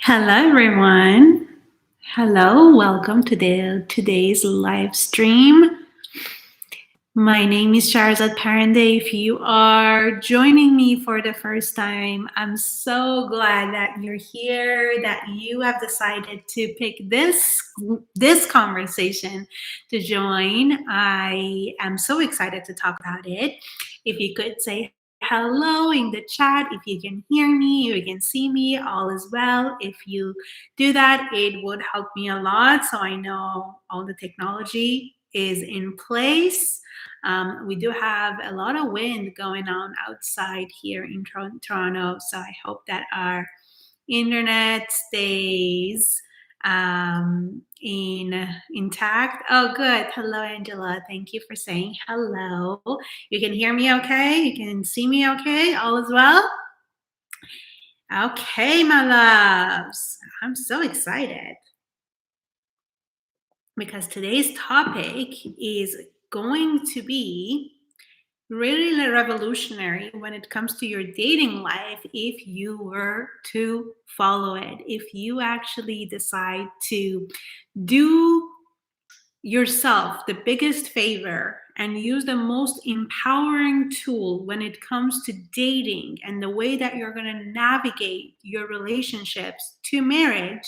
Hello, everyone. Hello, welcome to today's live stream. My name is Shahrzad Parande. If you are joining me for the first time, I'm so glad that you're here, that you have decided to pick this conversation to join. I am so excited to talk about it. If you could say hello in the chat, if you can hear me, you can see me, all is well. If you do that, it would help me a lot so I know all the technology is in place. We do have a lot of wind going on outside here in Toronto, so I hope that our internet stays intact. Oh, good. Hello, Angela. Thank you for saying hello. You can hear me okay? You can see me okay? All is well? Okay, my loves. I'm so excited because today's topic is going to be really revolutionary when it comes to your dating life if you were to follow it, if you actually decide to do yourself the biggest favor and use the most empowering tool when it comes to dating and the way that you're going to navigate your relationships to marriage.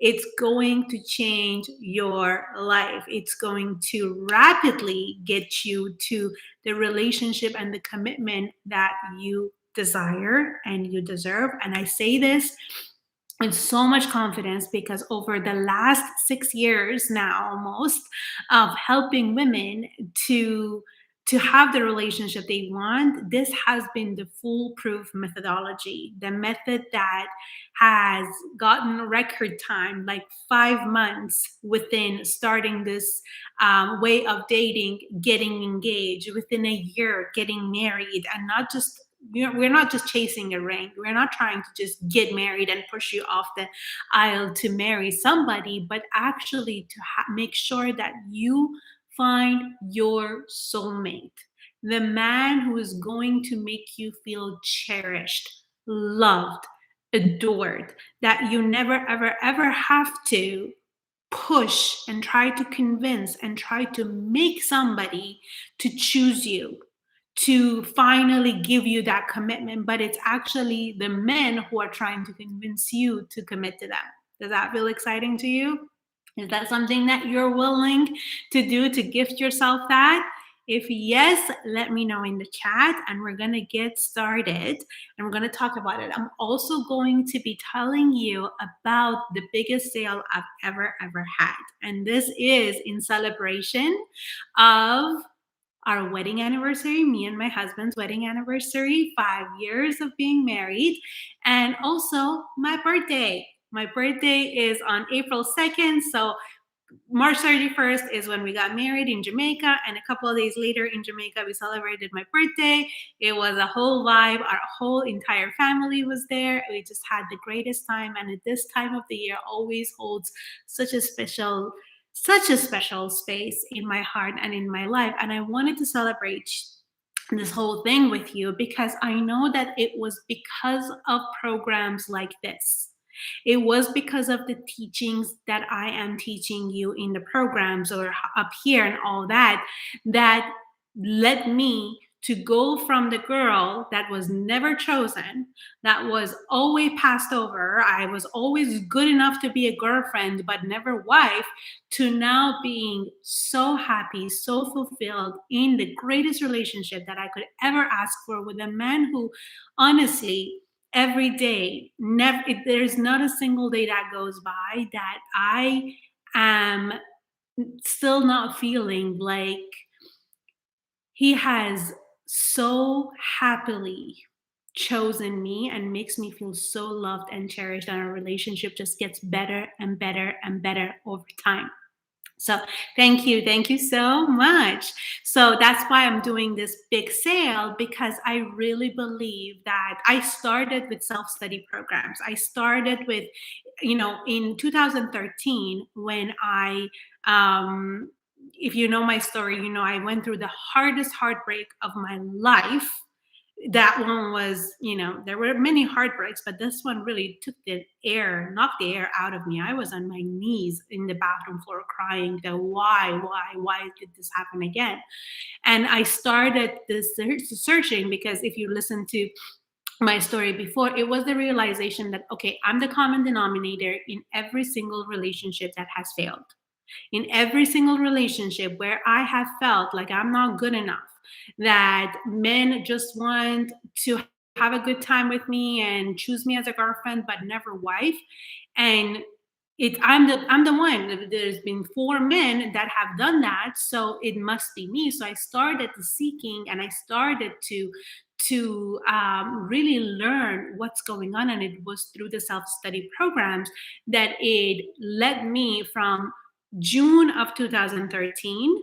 It's going to change your life. It's going to rapidly get you to the relationship and the commitment that you desire and you deserve. And I say this with so much confidence because over the last 6 years now almost of helping women to have the relationship they want, this has been the foolproof methodology, the method that has gotten record time, like 5 months within starting this way of dating, getting engaged, within a year getting married, and not just, we're not just chasing a ring. We're not trying to just get married and push you off the aisle to marry somebody, but actually to make sure that you find your soulmate, the man who is going to make you feel cherished, loved, adored, that you never, ever, ever have to push and try to convince and try to make somebody to choose you, to finally give you that commitment, but it's actually the men who are trying to convince you to commit to them. Does that feel exciting to you? Is that something that you're willing to do, to gift yourself that? If yes, let me know in the chat and we're going to get started and we're going to talk about it. I'm also going to be telling you about the biggest sale I've ever had. And this is in celebration of our wedding anniversary, me and my husband's wedding anniversary, 5 years of being married, and also my birthday. My birthday is on April 2nd. So March 31st is when we got married in Jamaica, and a couple of days later in Jamaica, we celebrated my birthday. It was a whole vibe. Our whole entire family was there. We just had the greatest time, and at this time of the year always holds such a special space in my heart and in my life. And I wanted to celebrate this whole thing with you because I know that it was because of programs like this. It was because of the teachings that I am teaching you in the programs or up here and all that, that led me to go from the girl that was never chosen, that was always passed over. I was always good enough to be a girlfriend, but never wife, to now being so happy, so fulfilled in the greatest relationship that I could ever ask for with a man who, honestly, every day, there's not a single day that goes by that I am still not feeling like he has so happily chosen me and makes me feel so loved and cherished, and our relationship just gets better and better and better over time. So thank you so much. So that's why I'm doing this big sale, because I really believe that I started with self-study programs. I started with, in 2013 when if you know my story, I went through the hardest heartbreak of my life. That one was, there were many heartbreaks, but this one really took the air, knocked the air out of me. I was on my knees in the bathroom floor crying that why did this happen again? And I started this searching, because if you listen to my story before, it was the realization that, okay, I'm the common denominator in every single relationship that has failed, in every single relationship where I have felt like I'm not good enough, that men just want to have a good time with me and choose me as a girlfriend but never wife. And I'm the one. There's been four men that have done that, so it must be me. So I started seeking, and I started to really learn what's going on. And it was through the self-study programs that it led me from June of 2013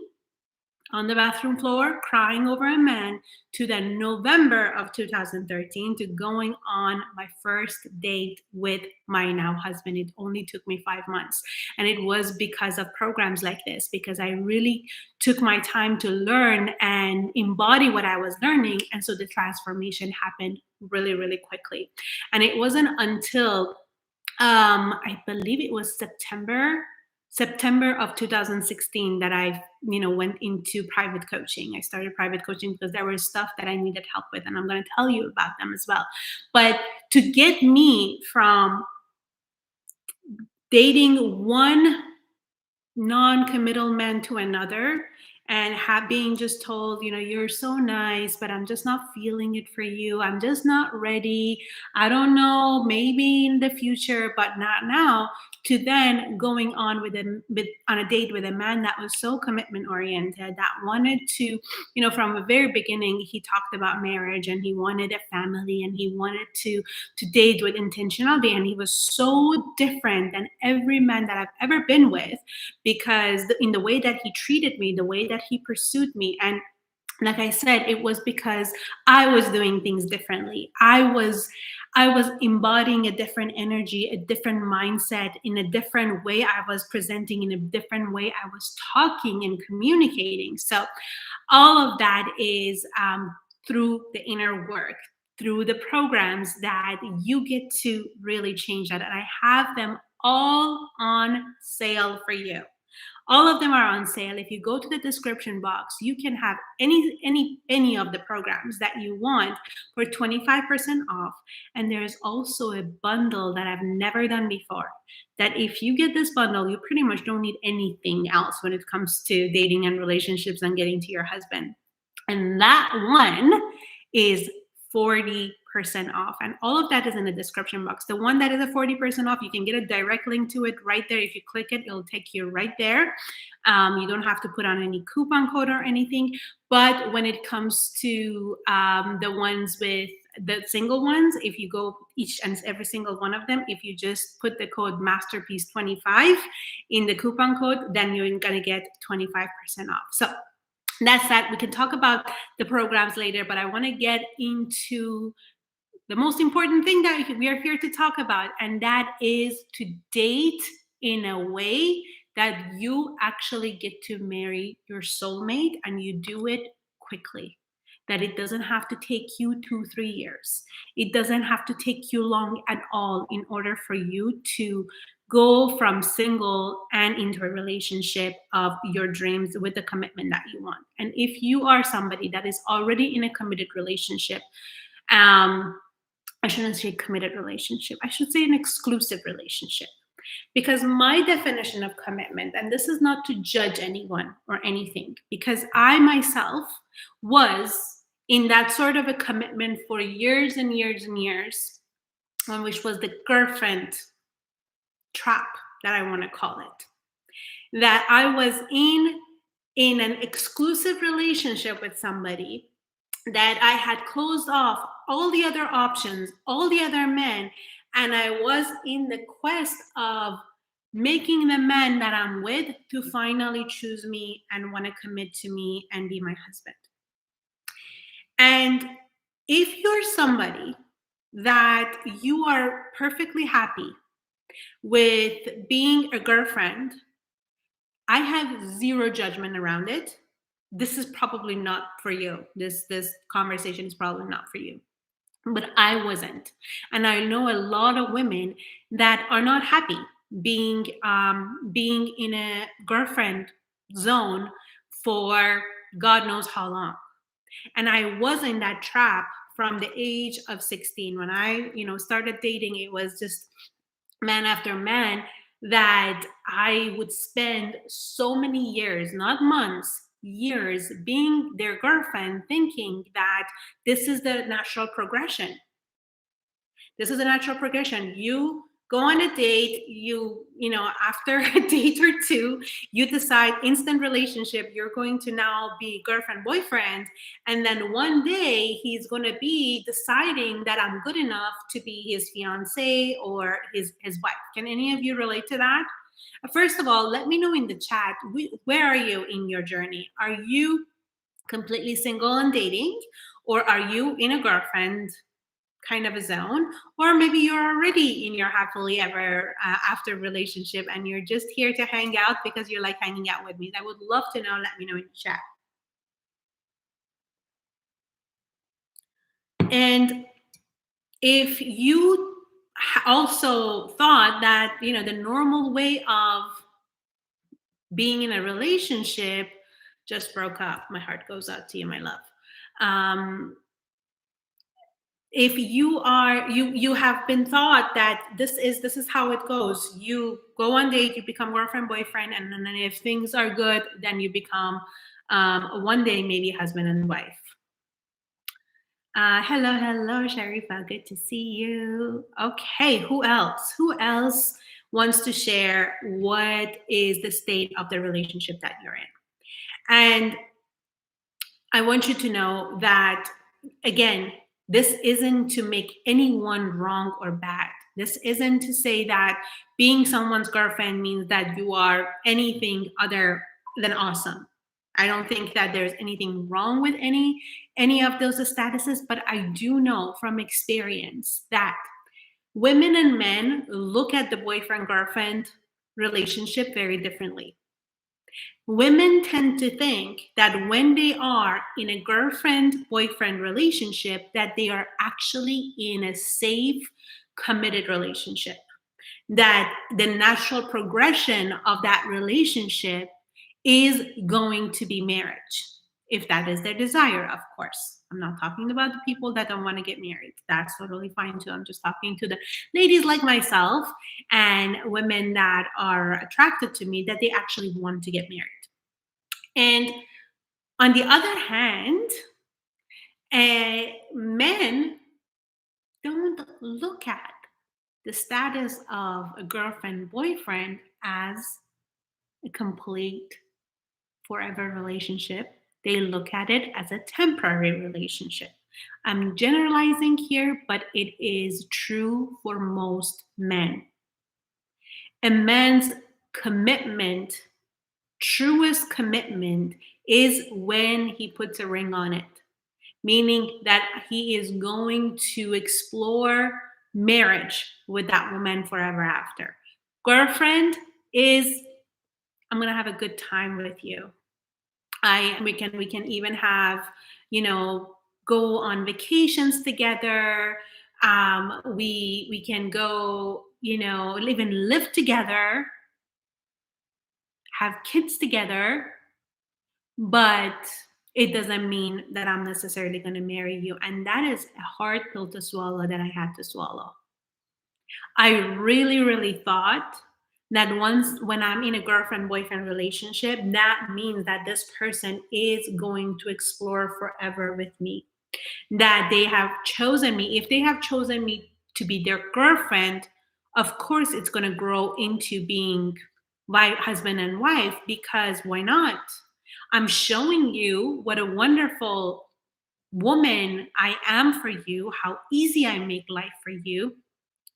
on the bathroom floor crying over a man, to the November of 2013 to going on my first date with my now husband. It only took me 5 months. And it was because of programs like this, because I really took my time to learn and embody what I was learning. And so the transformation happened really, really quickly. And it wasn't until I believe it was September of 2016 that I, went into private coaching. I started private coaching because there was stuff that I needed help with, and I'm going to tell you about them as well. But to get me from dating one non-committal man to another, and being just told, you're so nice, but I'm just not feeling it for you, I'm just not ready, I don't know, maybe in the future but not now, to then going on on a date with a man that was so commitment oriented, that wanted to, from the very beginning, he talked about marriage, and he wanted a family, and he wanted to date with intentionality. And he was so different than every man that I've ever been with, because in the way that he treated me, the way that he pursued me. And like I said, it was because I was doing things differently. I was embodying a different energy, a different mindset, in a different way. I was presenting in a different way. I was talking and communicating. So all of that is through the inner work, through the programs, that you get to really change that. And I have them all on sale for you. All of them are on sale. If you go to the description box, you can have any of the programs that you want for 25% off. And there's also a bundle that I've never done before, that if you get this bundle, you pretty much don't need anything else when it comes to dating and relationships and getting to your husband. And that one is 40% off. And all of that is in the description box. The one that is a 40% off, you can get a direct link to it right there. If you click it, it'll take you right there. You don't have to put on any coupon code or anything. But when it comes to the ones with the single ones, if you go each and every single one of them, if you just put the code masterpiece 25 in the coupon code, then you're going to get 25% off. So that's that. We can talk about the programs later, but I want to get into the most important thing that we are here to talk about, and that is to date in a way that you actually get to marry your soulmate, and you do it quickly. That it doesn't have to take you 2-3 years. It doesn't have to take you long at all in order for you to go from single and into a relationship of your dreams with the commitment that you want. And if you are somebody that is already in a committed relationship, I shouldn't say committed relationship, I should say an exclusive relationship. Because my definition of commitment, and this is not to judge anyone or anything, because I myself was in that sort of a commitment for years and years and years, which was the girlfriend trap, that I want to call it. That I was in an exclusive relationship with somebody, that I had closed off all the other options, all the other men, and I was in the quest of making the man that I'm with to finally choose me and want to commit to me and be my husband. And if you're somebody that you are perfectly happy with being a girlfriend, I have zero judgment around it. this is probably not for you. This conversation is probably not for you. But I wasn't. And I know a lot of women that are not happy being in a girlfriend zone for God knows how long. And I was in that trap from the age of 16. When I, started dating, it was just man after man, that I would spend so many years, not months, years, being their girlfriend, thinking that this is the natural progression. This is a natural progression. You go on a date, after a date or two, you decide instant relationship, you're going to now be girlfriend, boyfriend. And then one day he's going to be deciding that I'm good enough to be his fiance or his wife. Can any of you relate to that? First of all, let me know in the chat, where are you in your journey? Are you completely single and dating? Or are you in a girlfriend kind of a zone, or maybe you're already in your happily ever after relationship and you're just here to hang out because you're like hanging out with me? I would love to know. Let me know in the chat. And if you also thought that the normal way of being in a relationship just broke up, my heart goes out to you, my love. um, if you have been taught that this is how it goes. You go on date, you become girlfriend, boyfriend, and then if things are good, then you become one day maybe husband and wife. Hello, Sharifa, good to see you. Okay, who else wants to share what is the state of the relationship that you're in? And I want you to know that, again, this isn't to make anyone wrong or bad. This isn't to say that being someone's girlfriend means that you are anything other than awesome. I don't think that there's anything wrong with any of those statuses, but I do know from experience that women and men look at the boyfriend girlfriend relationship very differently. Women tend to think that when they are in a girlfriend boyfriend relationship, that they are actually in a safe, committed relationship, that the natural progression of that relationship is going to be marriage, if that is their desire, of course. I'm not talking about the people that don't want to get married. That's totally fine too. I'm just talking to the ladies like myself and women that are attracted to me, that they actually want to get married. And on the other hand, men don't look at the status of a girlfriend boyfriend as a complete forever relationship. They look at it as a temporary relationship. I'm generalizing here, but it is true for most men. A man's commitment, truest commitment, is when he puts a ring on it, meaning that he is going to explore marriage with that woman forever after. Girlfriend is, I'm gonna have a good time with you. We can even have, go on vacations together. We can go, even live together, have kids together, but it doesn't mean that I'm necessarily going to marry you. And that is a hard pill to swallow that I had to swallow. I really, really thought that once when I'm in a girlfriend boyfriend relationship, that means that this person is going to explore forever with me, that they have chosen me. If they have chosen me to be their girlfriend, of course it's going to grow into being husband and wife, because why not? I'm showing you what a wonderful woman I am for you, how easy I make life for you,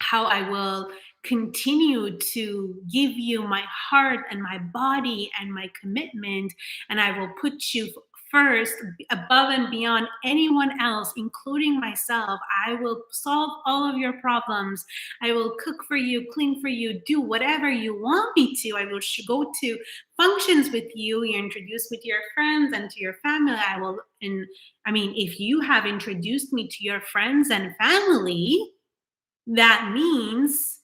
how I will continue to give you my heart and my body and my commitment, and I will put you first, above and beyond anyone else, including myself. I will solve all of your problems. I will cook for you, clean for you, do whatever you want me to. I will go to functions with you. You're introduced with your friends and to your family. I will, and I mean, if you have introduced me to your friends and family, that means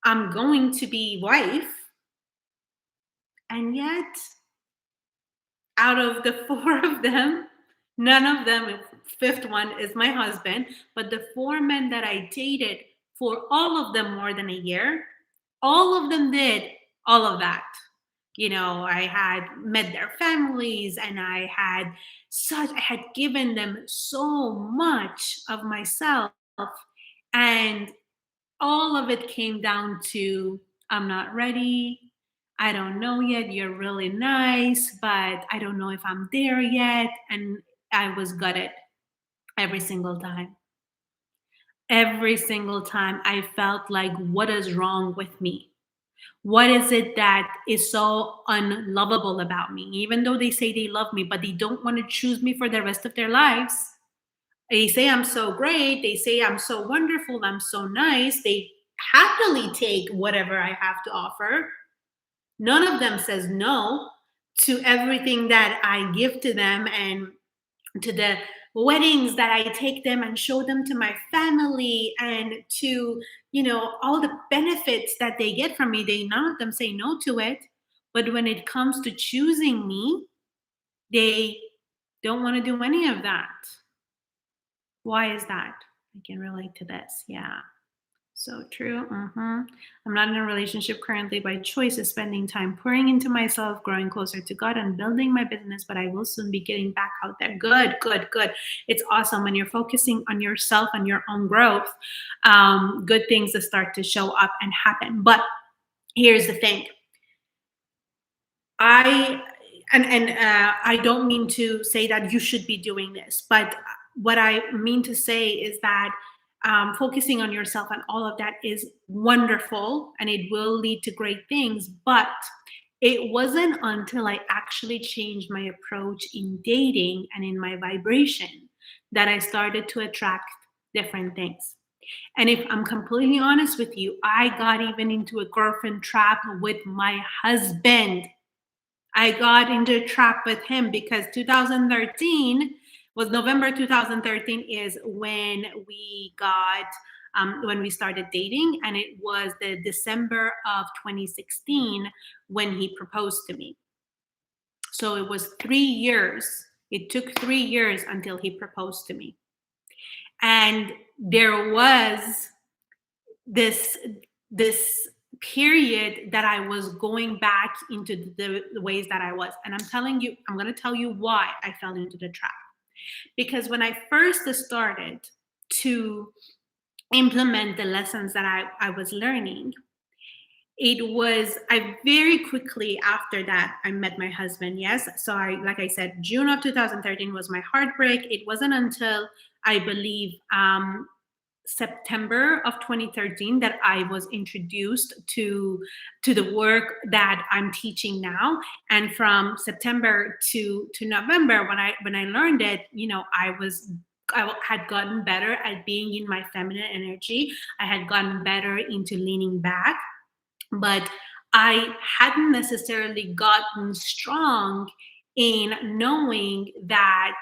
I'm going to be wife. And yet, out of the four of them, none of them, fifth one is my husband, but the four men that I dated, for all of them more than a year, all of them did all of that. You know, I had met their families and I had given them so much of myself. And all of it came down to, I'm not ready. I don't know yet. You're really nice, but I don't know if I'm there yet. And I was gutted every single time. Every single time I felt like, what is wrong with me? What is it that is so unlovable about me? Even though they say they love me, but they don't want to choose me for the rest of their lives. They say I'm so great. They say I'm so wonderful. I'm so nice. They happily take whatever I have to offer. None of them says no to everything that I give to them and to the weddings that I take them and show them to my family and to, all the benefits that they get from me. None of them say no to it. But when it comes to choosing me, they don't want to do any of that. Why is that? I can relate to this. Yeah. So true. I'm not in a relationship currently. By choice is spending time pouring into myself, growing closer to God, and building my business. But I will soon be getting back out there. Good, good, good. It's awesome when you're focusing on yourself and your own growth. Good things that start to show up and happen. But here's the thing. I don't mean to say that you should be doing this, but what I mean to say is that focusing on yourself and all of that is wonderful and it will lead to great things. But it wasn't until I actually changed my approach in dating and in my vibration that I started to attract different things. And if I'm completely honest with you, I got even into a girlfriend trap with my husband. I got into a trap with him because 2013 was November 2013 is when we started dating, and it was the December of 2016 when he proposed to me. So it was 3 years. It took 3 years until he proposed to me. And there was this period that I was going back into the ways that I was. And I'm going to tell you why I fell into the trap. Because when I first started to implement the lessons that I was learning, I very quickly after that, I met my husband. Yes. So like I said, June of 2013 was my heartbreak. It wasn't until I believe, September of 2013 that I was introduced to the work that I'm teaching now. And from September to November, when I learned it, I had gotten better at being in my feminine energy. I had gotten better into leaning back, but I hadn't necessarily gotten strong in knowing that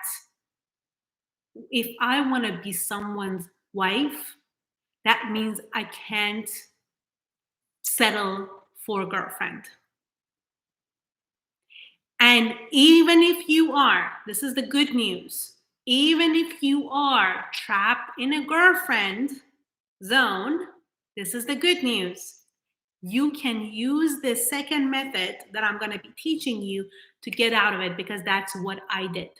if I want to be someone's wife, that means I can't settle for a girlfriend. And even if you are, this is the good news, even if you are trapped in a girlfriend zone, this is the good news. You can use this second method that I'm going to be teaching you to get out of it, because that's what I did.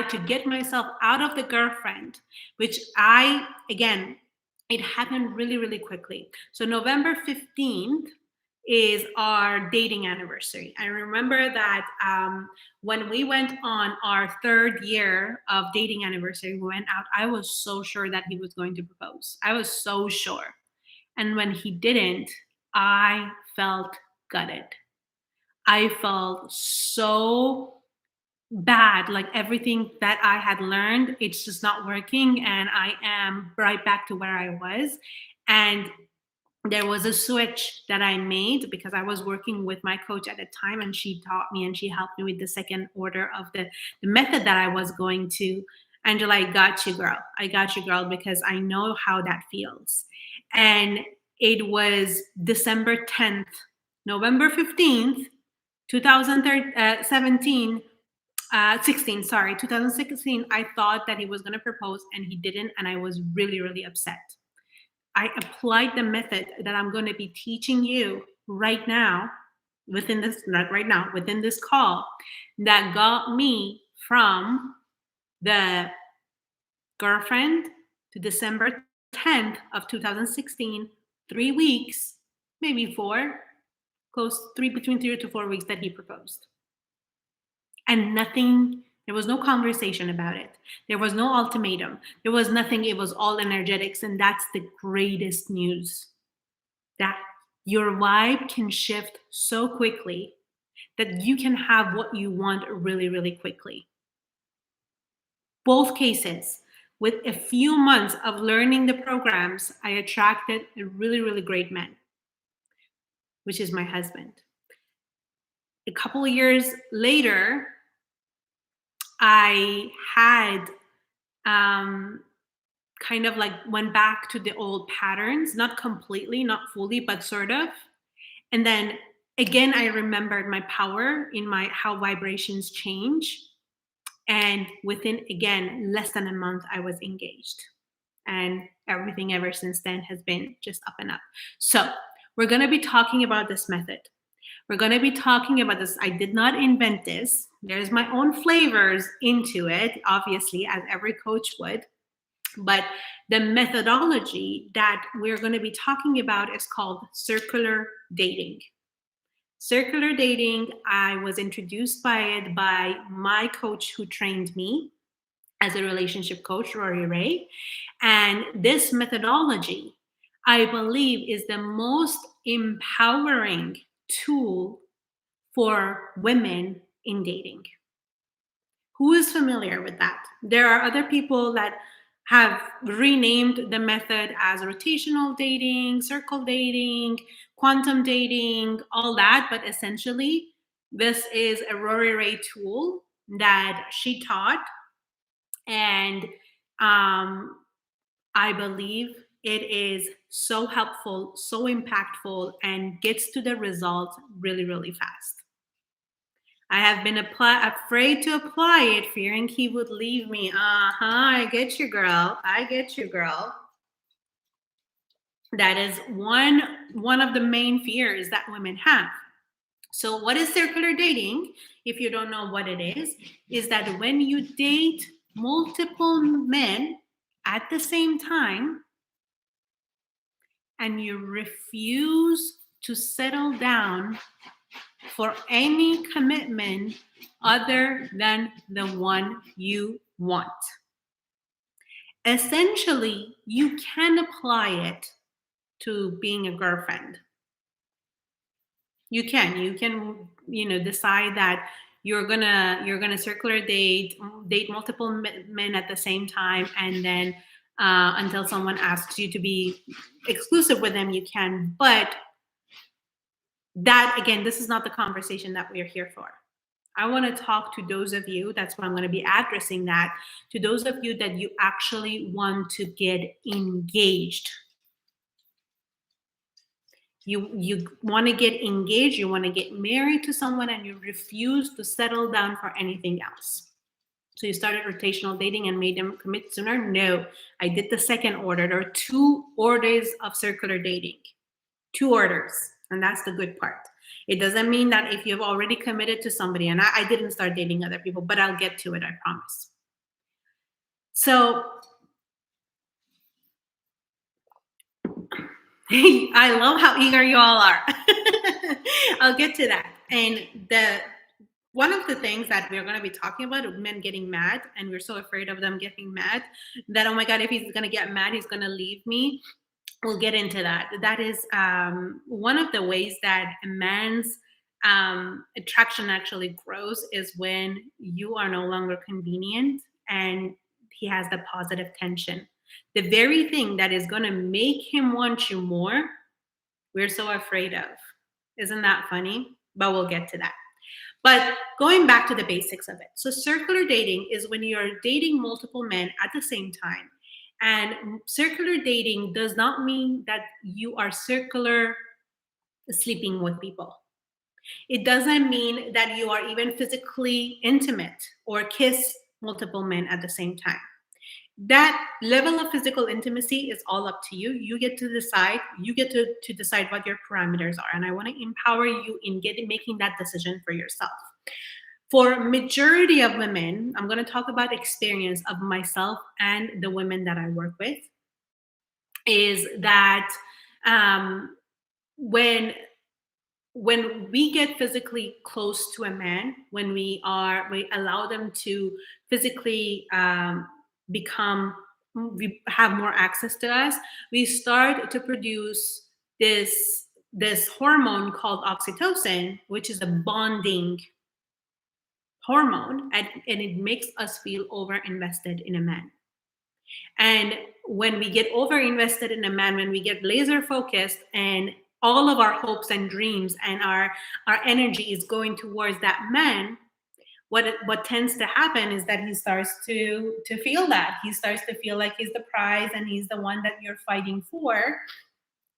To get myself out of the girlfriend, which it happened really, really quickly. So November 15th is our dating anniversary. I remember that when we went on our third year of dating anniversary, we went out, I was so sure that he was going to propose. I was so sure. And when he didn't, I felt gutted. I felt so bad. Like everything that I had learned, it's just not working. And I am right back to where I was. And there was a switch that I made because I was working with my coach at the time, and she taught me and she helped me with the second order of the method that I was going to. Angela, I got you, girl. I got you, girl, because I know how that feels. And it was December 10th, November 15th, 2017, 16, sorry, 2016. I thought that he was going to propose and he didn't. And I was really, really upset. I applied the method that I'm going to be teaching you right now within this, not right now, within this call, that got me from the girlfriend to December 10th of 2016, 3 weeks, maybe four, close three, between 3 to 4 weeks that he proposed. And nothing, there was no conversation about it. There was no ultimatum. There was nothing. It was all energetics. And that's the greatest news, that your vibe can shift so quickly that you can have what you want really, really quickly. Both cases, with a few months of learning the programs, I attracted a really, really great man, which is my husband. A couple of years later, I had kind of like went back to the old patterns, not completely, not fully, but sort of. And then again, I remembered my power in my how vibrations change. And within, again, less than a month, I was engaged. And everything ever since then has been just up and up. So we're going to be talking about this method. We're going to be talking about this. I did not invent this. There's my own flavors into it, obviously, as every coach would. But the methodology that we're going to be talking about is called circular dating. Circular dating, I was introduced by it by my coach who trained me as a relationship coach, Rory Ray. And this methodology, I believe, is the most empowering tool for women in dating. Who is familiar with that? There are other people that have renamed the method as rotational dating, circle dating, quantum dating, all that. But essentially, this is a Rory Ray tool that she taught. And I believe it is so helpful, so impactful, and gets to the results really, really fast. I have been afraid to apply it, fearing he would leave me. I get you, girl. I get you, girl. That is one of the main fears that women have. So, what is circular dating? If you don't know what it is that when you date multiple men at the same time and you refuse to settle down for any commitment other than the one you want. Essentially, you can apply it to being a girlfriend. You can, decide that you're gonna circular date multiple men at the same time, and then until someone asks you to be exclusive with them, you can. But that, again, this is not the conversation that we're here for. I want to talk to those of you, that's what I'm going to be addressing, that to those of you that you actually want to get engaged. You want to get engaged, you want to get married to someone, and you refuse to settle down for anything else. So you started rotational dating and made them commit sooner? No, I did the second order. There are 2 orders of circular dating. 2 orders. And that's the good part. It doesn't mean that if you've already committed to somebody, and I didn't start dating other people, but I'll get to it, I promise. So I love how eager you all are. I'll get to that. And one of the things that we're going to be talking about is men getting mad, and we're so afraid of them getting mad that, oh my God, if he's going to get mad, he's going to leave me. We'll get into that. That is one of the ways that a man's attraction actually grows is when you are no longer convenient and he has the positive tension. The very thing that is going to make him want you more, we're so afraid of. Isn't that funny? But we'll get to that. But going back to the basics of it. So, circular dating is when you're dating multiple men at the same time. And circular dating does not mean that you are circular sleeping with people. It doesn't mean that you are even physically intimate or kiss multiple men at the same time. That level of physical intimacy is all up to you. You get to decide. You get to decide what your parameters are. And I want to empower you in making that decision for yourself. For majority of women, I'm going to talk about experience of myself and the women that I work with, is that um, when we get physically close to a man, when we allow them to physically become, we have more access to us, we start to produce this hormone called oxytocin, which is a bonding hormone, and it makes us feel over invested in a man. And when we get over invested in a man, when we get laser focused and all of our hopes and dreams and our energy is going towards that man, what tends to happen is that he starts to feel that he starts to feel like he's the prize and he's the one that you're fighting for,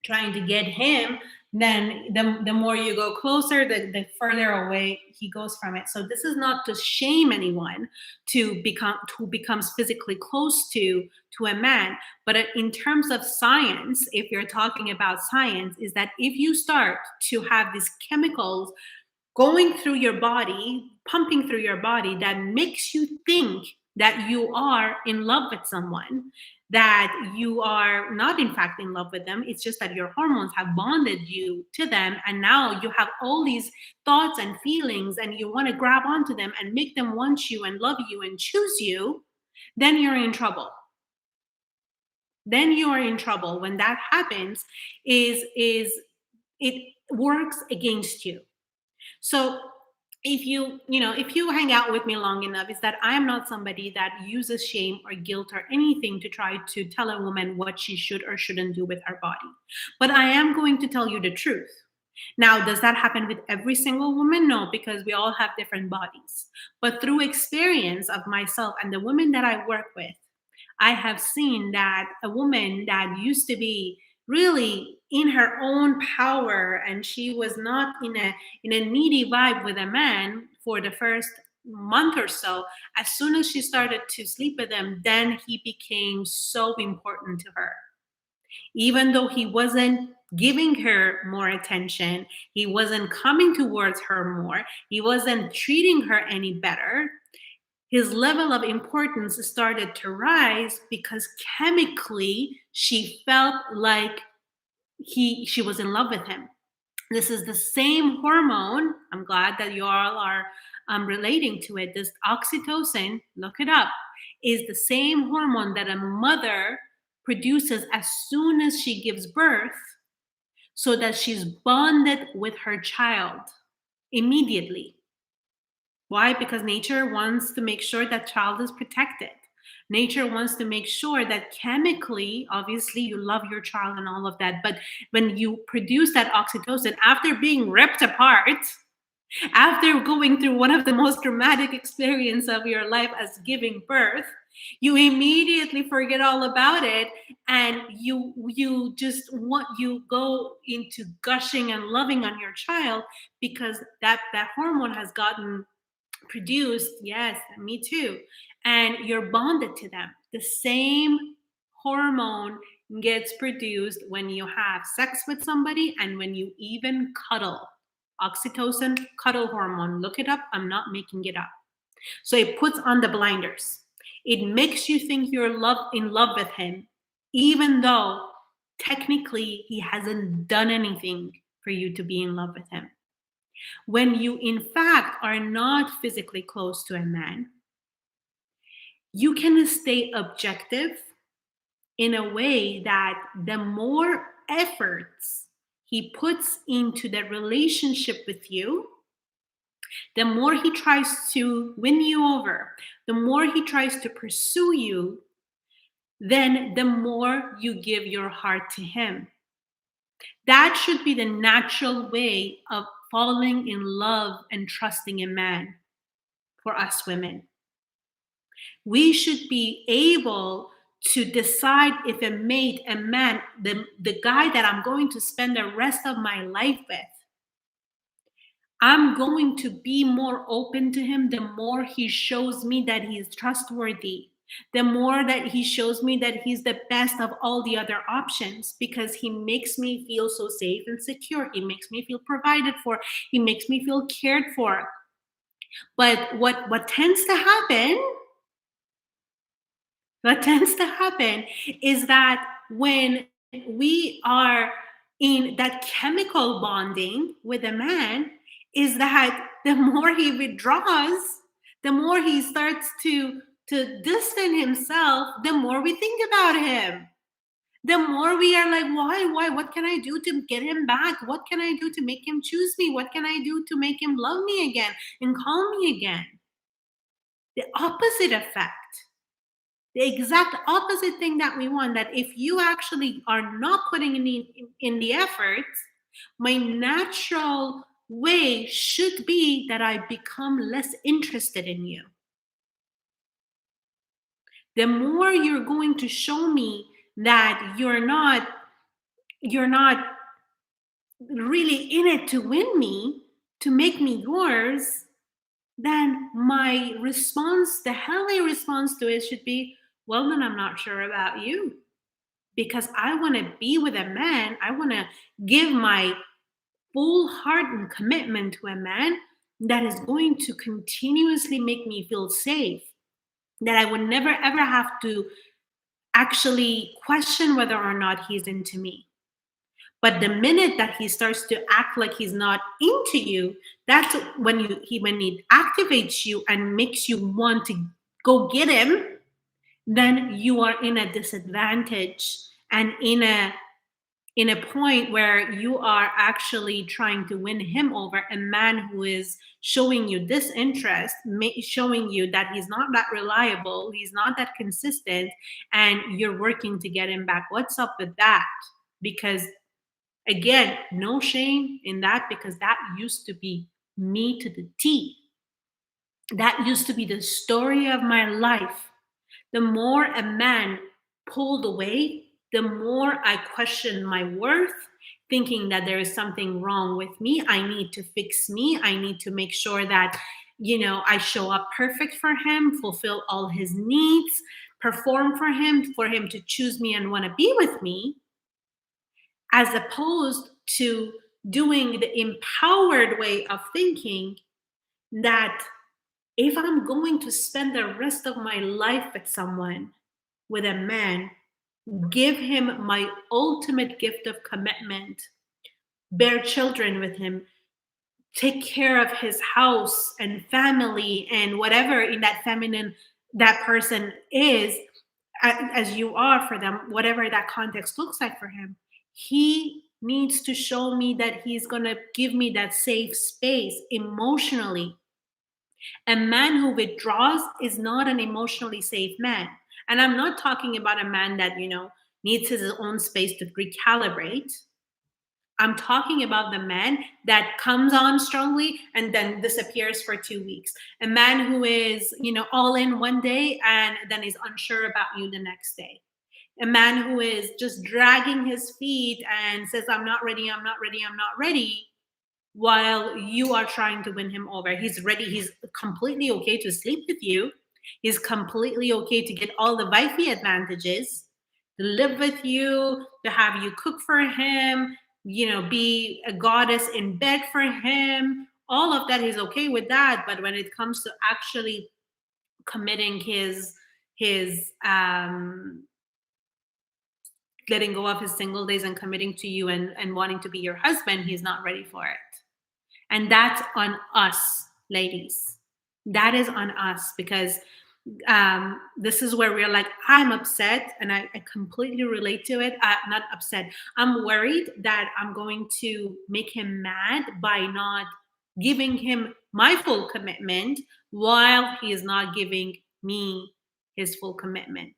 trying to get him. Then the more you go closer, the further away he goes from it. So this is not to shame anyone to become who becomes physically close to a man, but in terms of science, if you're talking about science, is that if you start to have these chemicals going through your body, pumping through your body, that makes you think that you are in love with someone, that you are not in fact in love with them. It's just that your hormones have bonded you to them. And now you have all these thoughts and feelings and you want to grab onto them and make them want you and love you and choose you. Then you're in trouble. Then you are in trouble. When that happens, is it works against you. So if you hang out with me long enough, is that I am not somebody that uses shame or guilt or anything to try to tell a woman what she should or shouldn't do with her body. But I am going to tell you the truth. Now, does that happen with every single woman? No, because we all have different bodies. But through experience of myself and the women that I work with, I have seen that a woman that used to be really in her own power and she was not in a needy vibe with a man for the first month or so, as soon as she started to sleep with him, then he became so important to her. Even though he wasn't giving her more attention, he wasn't coming towards her more, he wasn't treating her any better, his level of importance started to rise because chemically she felt like she was in love with him. This is the same hormone. I'm glad that you all are relating to it. This oxytocin, look it up, is the same hormone that a mother produces as soon as she gives birth, so that she's bonded with her child immediately. Why? Because nature wants to make sure that child is protected. Nature wants to make sure that chemically, obviously, you love your child and all of that. But when you produce that oxytocin after being ripped apart, after going through one of the most traumatic experiences of your life as giving birth, you immediately forget all about it, and you go into gushing and loving on your child because that hormone has gotten produced. Yes, me too. And you're bonded to them. The same hormone gets produced when you have sex with somebody and when you even cuddle. Oxytocin, cuddle hormone. Look it up. I'm not making it up. So it puts on the blinders. It makes you think you're in love with him, even though technically he hasn't done anything for you to be in love with him. When you, in fact, are not physically close to a man, you can stay objective in a way that the more efforts he puts into the relationship with you, the more he tries to win you over, the more he tries to pursue you, then the more you give your heart to him. That should be the natural way of falling in love and trusting a man for us women. We should be able to decide if a mate, a man, the guy that I'm going to spend the rest of my life with, I'm going to be more open to him the more he shows me that he is trustworthy, the more that he shows me that he's the best of all the other options, because he makes me feel so safe and secure. He makes me feel provided for. He makes me feel cared for. But what tends to happen, what tends to happen is that when we are in that chemical bonding with a man, is that the more he withdraws, the more he starts to distance himself, the more we think about him. The more we are like, why? What can I do to get him back? What can I do to make him choose me? What can I do to make him love me again and call me again? The opposite effect, the exact opposite thing that we want, that if you actually are not putting in the effort, my natural way should be that I become less interested in you. The more you're going to show me that you're not really in it to win me, to make me yours, then my response, the healthy response to it should be, well, then I'm not sure about you, because I want to be with a man. I want to give my full heart and commitment to a man that is going to continuously make me feel safe, that I would never ever have to actually question whether or not he's into me. But the minute that he starts to act like he's not into you, that's when when he activates you and makes you want to go get him, then you are in a disadvantage and in a point where you are actually trying to win him over. A man who is showing you disinterest, showing you that he's not that reliable, he's not that consistent, and you're working to get him back. What's up with that? Because again, no shame in that, because that used to be me to the T. That used to be the story of my life. The more a man pulled away, the more I questioned my worth, thinking that there is something wrong with me. I need to fix me. I need to make sure that, I show up perfect for him, fulfill all his needs, perform for him to choose me and want to be with me, as opposed to doing the empowered way of thinking that if I'm going to spend the rest of my life with someone, with a man, give him my ultimate gift of commitment, bear children with him, take care of his house and family and whatever in that feminine that person is, as you are for them, whatever that context looks like for him, he needs to show me that he's going to give me that safe space emotionally. A man who withdraws is not an emotionally safe man. And I'm not talking about a man that, needs his own space to recalibrate. I'm talking about the man that comes on strongly and then disappears for 2 weeks. A man who is, all in one day and then is unsure about you the next day. A man who is just dragging his feet and says, I'm not ready, I'm not ready, I'm not ready, while you are trying to win him over. He's ready. He's completely okay to sleep with you. He's completely okay to get all the wifey advantages, to live with you, to have you cook for him, be a goddess in bed for him. All of that, he's okay with that. But when it comes to actually committing his letting go of his single days and committing to you and wanting to be your husband, he's not ready for it. And that's on us, ladies. That is on us, because This is where we're like, I'm upset, and I completely relate to it. Not upset, I'm worried that I'm going to make him mad by not giving him my full commitment while he is not giving me his full commitment.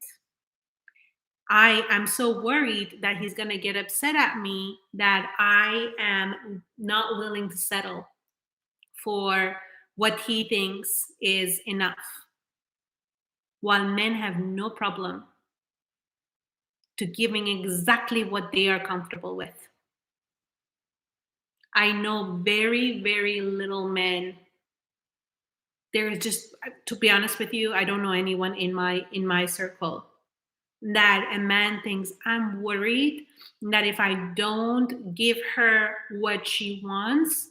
I am so worried that he's going to get upset at me that I am not willing to settle for what he thinks is enough, while men have no problem to giving exactly what they are comfortable with. I know very, very little men. There is just, to be honest with you, I don't know anyone in my circle that a man thinks, I'm worried that if I don't give her what she wants,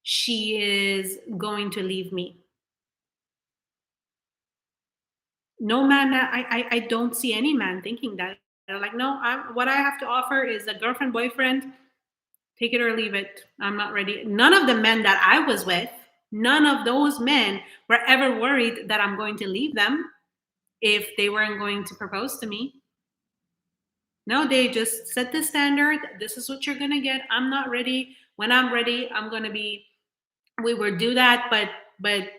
she is going to leave me. No man, I don't see any man thinking that. They're like, no, what I have to offer is a girlfriend, boyfriend, take it or leave it. I'm not ready. None of the men that I was with, none of those men were ever worried that I'm going to leave them if they weren't going to propose to me. No, they just set the standard. This is what you're going to get. I'm not ready. When I'm ready, I'm going to be, we will do that. But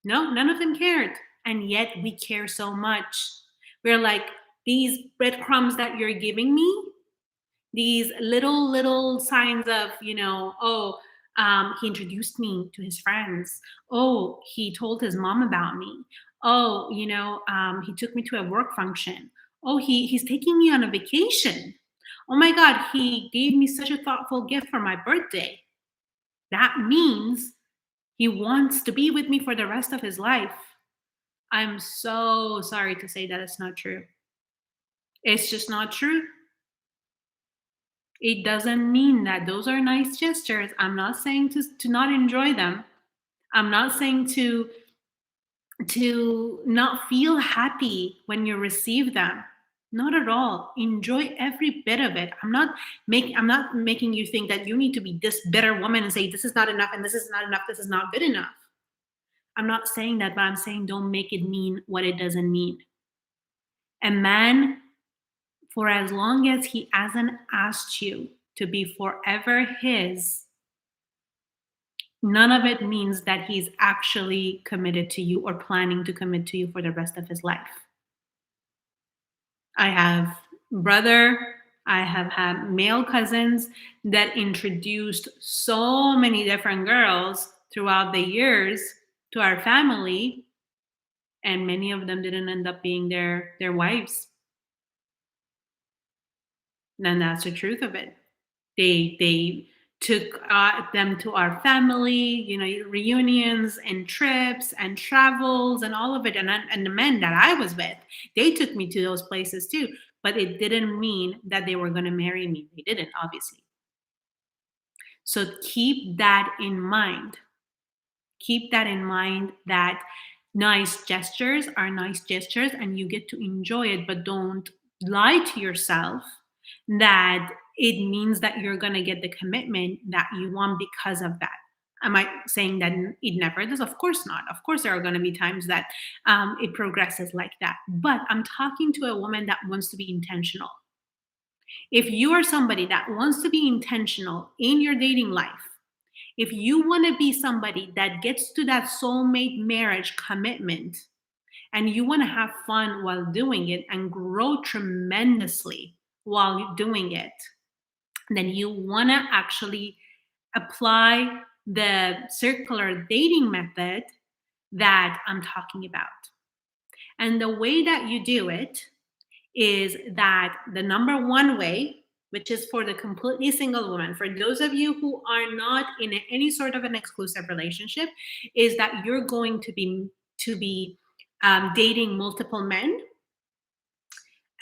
no, none of them cared. And yet we care so much. We're like, these breadcrumbs that you're giving me, these little signs of, oh, he introduced me to his friends. Oh, he told his mom about me. Oh, he took me to a work function. Oh, he's taking me on a vacation. Oh my god, he gave me such a thoughtful gift for my birthday. That means he wants to be with me for the rest of his life. I'm so sorry to say that it's not true. It's just not true. It doesn't mean that those are nice gestures. I'm not saying to not enjoy them. I'm not saying to not feel happy when you receive them. Not at all. Enjoy every bit of it. I'm not making you think that you need to be this bitter woman and say this is not enough and this is not enough, this is not good enough. I'm not saying that, but I'm saying don't make it mean what it doesn't mean. A man, for as long as he hasn't asked you to be forever his, none of it means that he's actually committed to you or planning to commit to you for the rest of his life. I have brother, I have had male cousins that introduced so many different girls throughout the years to our family, and many of them didn't end up being their wives. And that's the truth of it. They took them to our family, reunions and trips and travels and all of it. And the men that I was with, they took me to those places too. But it didn't mean that they were going to marry me. They didn't, obviously. So keep that in mind. Keep that in mind, that nice gestures are nice gestures and you get to enjoy it, but don't lie to yourself that it means that you're going to get the commitment that you want because of that. Am I saying that it never does? Of course not. Of course, there are going to be times that it progresses like that. But I'm talking to a woman that wants to be intentional. If you are somebody that wants to be intentional in your dating life, if you want to be somebody that gets to that soulmate marriage commitment and you want to have fun while doing it and grow tremendously while doing it, then you want to actually apply the circular dating method that I'm talking about. And the way that you do it is that the number one way, which is for the completely single woman, for those of you who are not in any sort of an exclusive relationship, is that you're going to be dating multiple men.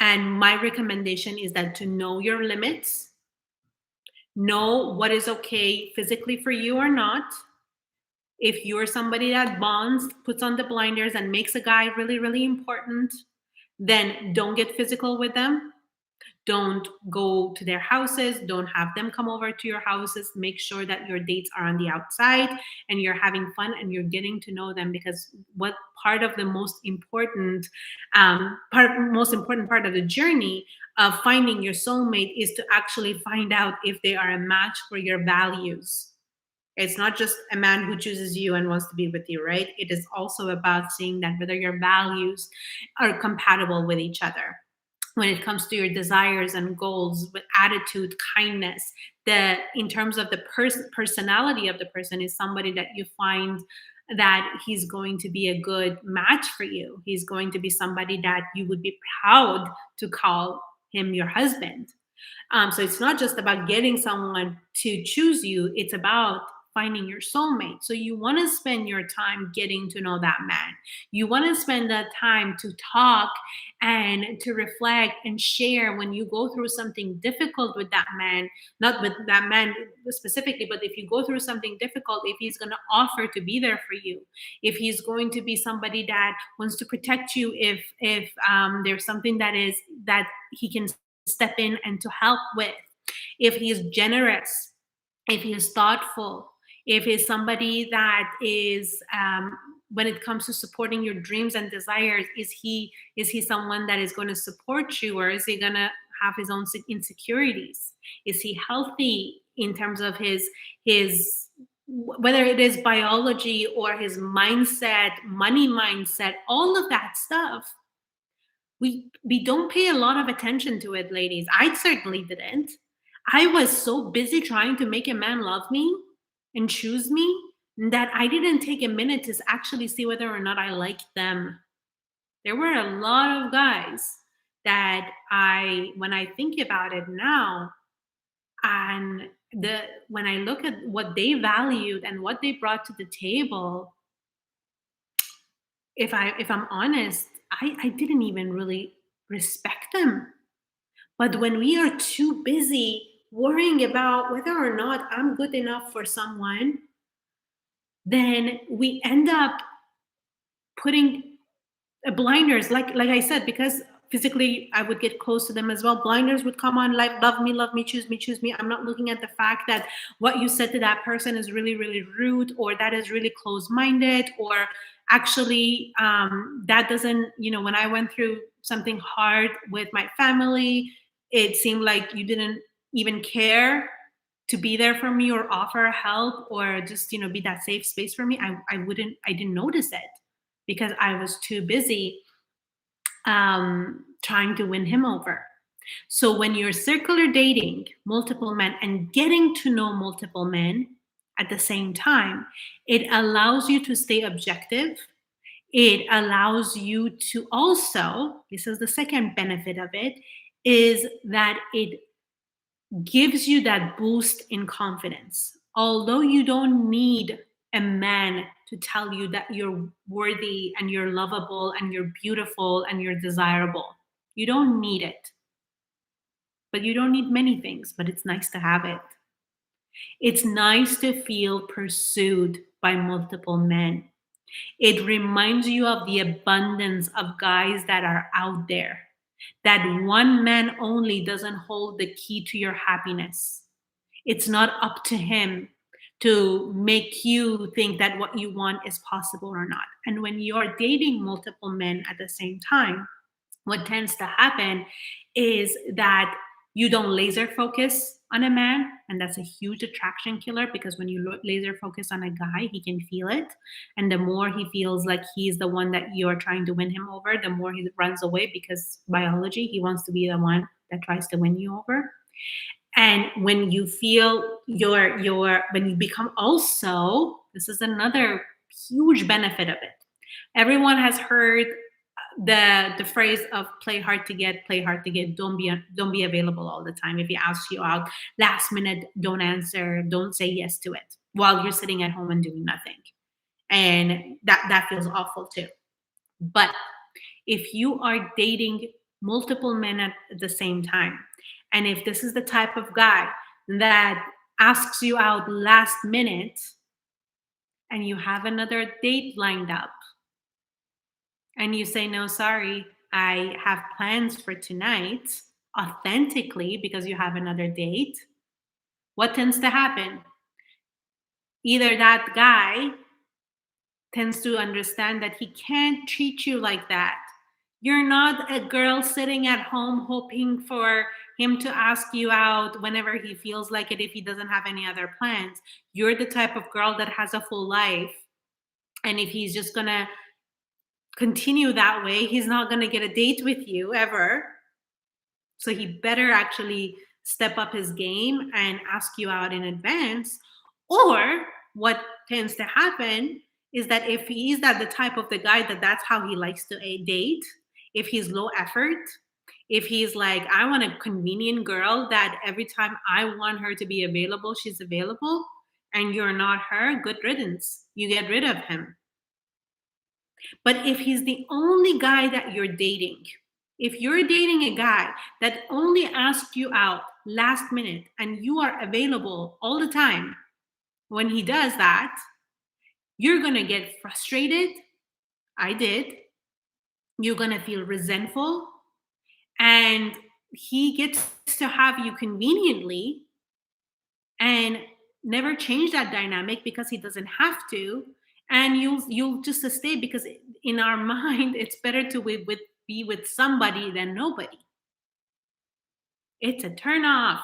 And my recommendation is that to know your limits, know what is okay physically for you or not. If you're somebody that bonds, puts on the blinders, and makes a guy really, really important, then don't get physical with them. Don't go to their houses. Don't have them come over to your houses. Make sure that your dates are on the outside and you're having fun and you're getting to know them, because what part of the most important part of the journey of finding your soulmate is to actually find out if they are a match for your values. It's not just a man who chooses you and wants to be with you, right? It is also about seeing that whether your values are compatible with each other when it comes to your desires and goals, with attitude, kindness. The In terms of the personality of the person, is somebody that you find that he's going to be a good match for you. He's going to be somebody that you would be proud to call him your husband. So it's not just about getting someone to choose you, it's about finding your soulmate. So you want to spend your time getting to know that man. You want to spend that time to talk and to reflect and share when you go through something difficult with that man, not with that man specifically, but if you go through something difficult, if he's going to offer to be there for you, if he's going to be somebody that wants to protect you, if there's something that he can step in and to help with, if he's generous, if he's thoughtful, if he's somebody that is when it comes to supporting your dreams and desires, is he someone that is going to support you, or is he going to have his own insecurities? Is he healthy in terms of his whether it is biology or his mindset, money mindset, all of that stuff? We don't pay a lot of attention to it, ladies. I certainly didn't. I was so busy trying to make a man love me and choose me that I didn't take a minute to actually see whether or not I liked them. There were a lot of guys that when I think about it now, and when I look at what they valued and what they brought to the table, if I'm honest, I didn't even really respect them. But when we are too busy worrying about whether or not I'm good enough for someone, then we end up putting blinders, like I said, because physically I would get close to them as well. Blinders would come on, like, love me, choose me, choose me. I'm not looking at the fact that what you said to that person is really, really rude, or that is really close-minded, or actually that doesn't, when I went through something hard with my family, it seemed like you didn't even care to be there for me or offer help, or just be that safe space for me. I didn't notice it because I was too busy trying to win him over. So when you're circular dating multiple men and getting to know multiple men at the same time, it allows you to stay objective. It allows you to also, this is the second benefit of it, is that it gives you that boost in confidence. Although you don't need a man to tell you that you're worthy and you're lovable and you're beautiful and you're desirable, you don't need it. But you don't need many things, but it's nice to have it. It's nice to feel pursued by multiple men. It reminds you of the abundance of guys that are out there, that one man only doesn't hold the key to your happiness. It's not up to him to make you think that what you want is possible or not. And when you're dating multiple men at the same time, what tends to happen is that you don't laser focus on a man, and that's a huge attraction killer, because when you laser focus on a guy, he can feel it, and the more he feels like he's the one that you're trying to win him over, the more he runs away, because biology, he wants to be the one that tries to win you over. And when you feel when you become, also, this is another huge benefit of it. Everyone has heard the phrase of play hard to get. Don't be available all the time. If he asks you out last minute, don't answer, don't say yes to it while you're sitting at home and doing nothing. And that feels awful too. But if you are dating multiple men at the same time, and if this is the type of guy that asks you out last minute and you have another date lined up, and you say, no, sorry, I have plans for tonight, authentically because you have another date, what tends to happen? Either that guy tends to understand that he can't treat you like that. You're not a girl sitting at home hoping for him to ask you out whenever he feels like it if he doesn't have any other plans. You're the type of girl that has a full life. And if he's just going to continue that way, he's not going to get a date with you ever. So he better actually step up his game and ask you out in advance. Or what tends to happen is that if he's that the type of the guy that that's how he likes to date, if he's low effort, if he's like, I want a convenient girl that every time I want her to be available, she's available, and you're not her, good riddance. You get rid of him. But if he's the only guy that you're dating, if you're dating a guy that only asks you out last minute and you are available all the time, when he does that, you're going to get frustrated. I did. You're going to feel resentful. And he gets to have you conveniently and never change that dynamic because he doesn't have to. And you'll just stay because in our mind, it's better to be with somebody than nobody. It's a turn off.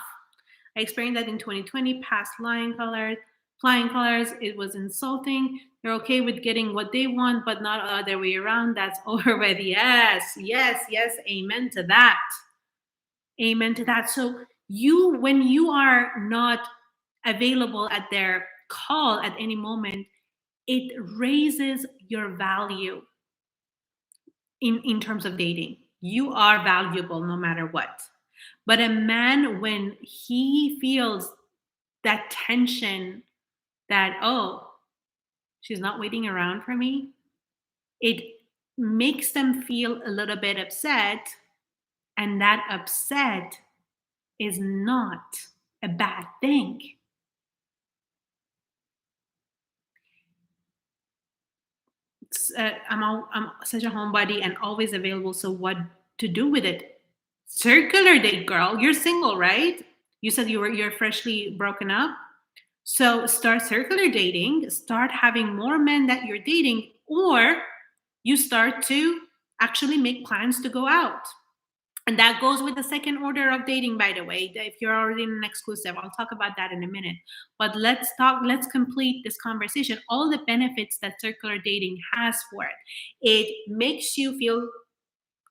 I experienced that in 2020, past flying colors. It was insulting. They're okay with getting what they want, but not the other way around. That's over with. Yes, yes, yes. Amen to that. Amen to that. So when you are not available at their call at any moment, it raises your value in terms of dating. You are valuable no matter what. But a man, when he feels that tension that, oh, she's not waiting around for me, it makes them feel a little bit upset. And that upset is not a bad thing. I'm such a homebody and always available. So what to do with it? Circular date, girl. You're single, right? You said you're freshly broken up. So start circular dating. Start having more men that you're dating, or you start to actually make plans to go out. And that goes with the second order of dating, by the way. If you're already in an exclusive, I'll talk about that in a minute. But let's complete this conversation. All the benefits that circular dating has for it. It makes you feel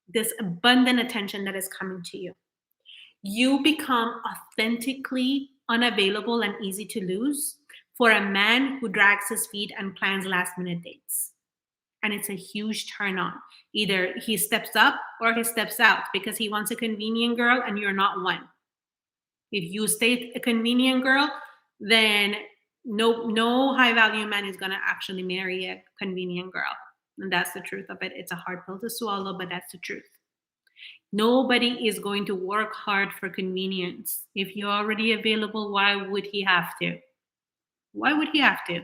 this abundant attention that is coming to you. You become authentically unavailable and easy to lose for a man who drags his feet and plans last minute dates. And it's a huge turn on. Either he steps up or he steps out because he wants a convenient girl and you're not one. If you stay a convenient girl, then no high value man is going to actually marry a convenient girl. And that's the truth of it. It's a hard pill to swallow, but that's the truth. Nobody is going to work hard for convenience. If you're already available, why would he have to? Why would he have to?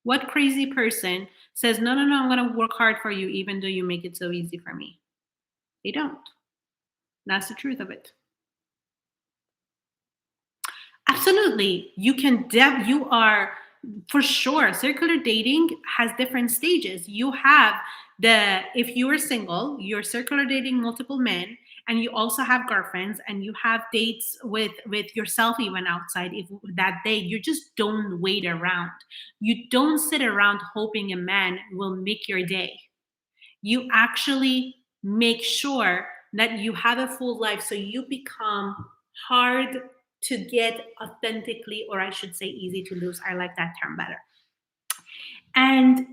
What crazy person says, no, I'm going to work hard for you, even though you make it so easy for me? They don't. That's the truth of it. Absolutely. You are, for sure, circular dating has different stages. You have if you are single, you're circular dating multiple men, and you also have girlfriends, and you have dates with yourself even outside. If that day, you just don't wait around. You don't sit around hoping a man will make your day. You actually make sure that you have a full life, so you become hard to get authentically, or I should say easy to lose. I like that term better. And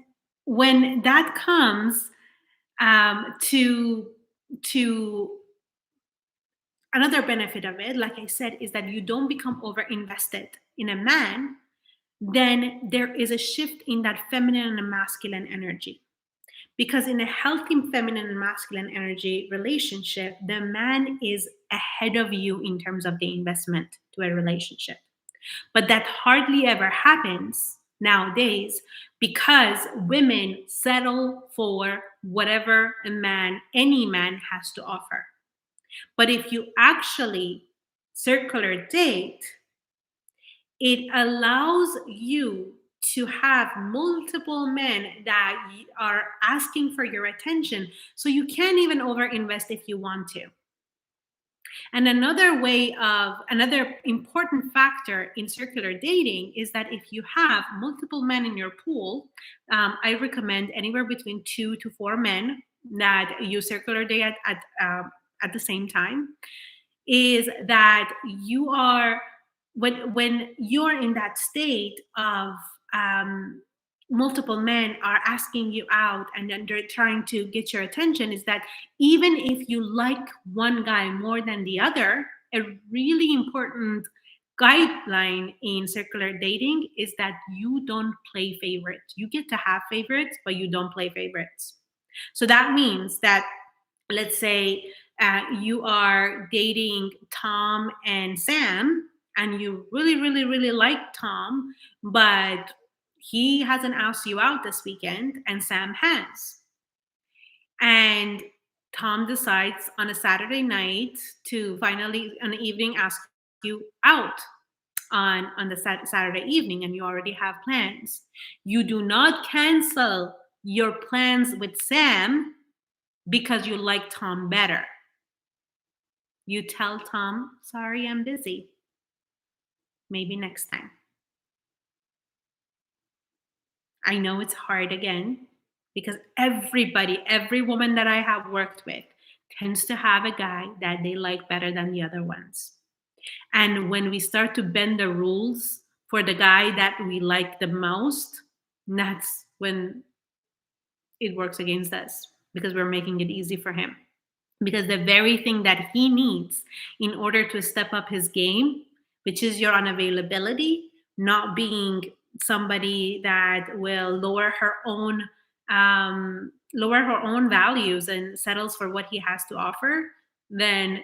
when that comes to another benefit of it, like I said, is that you don't become over invested in a man. Then there is a shift in that feminine and masculine energy. Because in a healthy feminine and masculine energy relationship, the man is ahead of you in terms of the investment to a relationship. But that hardly ever happens nowadays because women settle for whatever any man has to offer. But if you actually circular date, it allows you to have multiple men that are asking for your attention. So you can't even overinvest if you want to. And another important factor in circular dating is that if you have multiple men in your pool, I recommend anywhere between 2 to 4 men that you circular date at the same time. Is that you are when you're in that state of um, multiple men are asking you out and then they're trying to get your attention, is that even if you like one guy more than the other, a really important guideline in circular dating is that you don't play favorites. You get to have favorites, but you don't play favorites. So that means that, let's say, you are dating Tom and Sam, and you really, really, really like Tom, but he hasn't asked you out this weekend, and Sam has. And Tom decides on a Saturday night to finally, on the evening, ask you out on the Saturday evening, and you already have plans. You do not cancel your plans with Sam because you like Tom better. You tell Tom, sorry, I'm busy. Maybe next time. I know it's hard again because every woman that I have worked with tends to have a guy that they like better than the other ones. And when we start to bend the rules for the guy that we like the most, that's when it works against us because we're making it easy for him. Because the very thing that he needs in order to step up his game, which is your unavailability, not being somebody that will lower her own values and settles for what he has to offer, then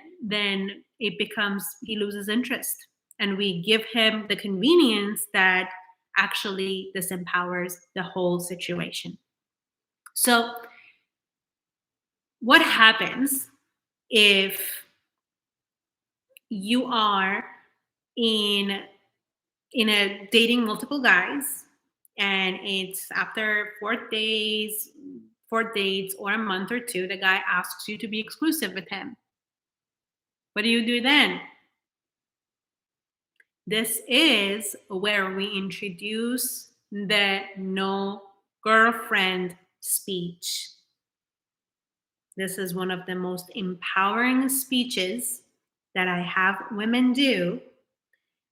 it becomes, he loses interest, and we give him the convenience that actually disempowers the whole situation. So what happens if you are in a dating multiple guys, and it's after 4 dates or a month or two, the guy asks you to be exclusive with him? What do you do then? This is where we introduce the no girlfriend speech. This is one of the most empowering speeches that I have women do.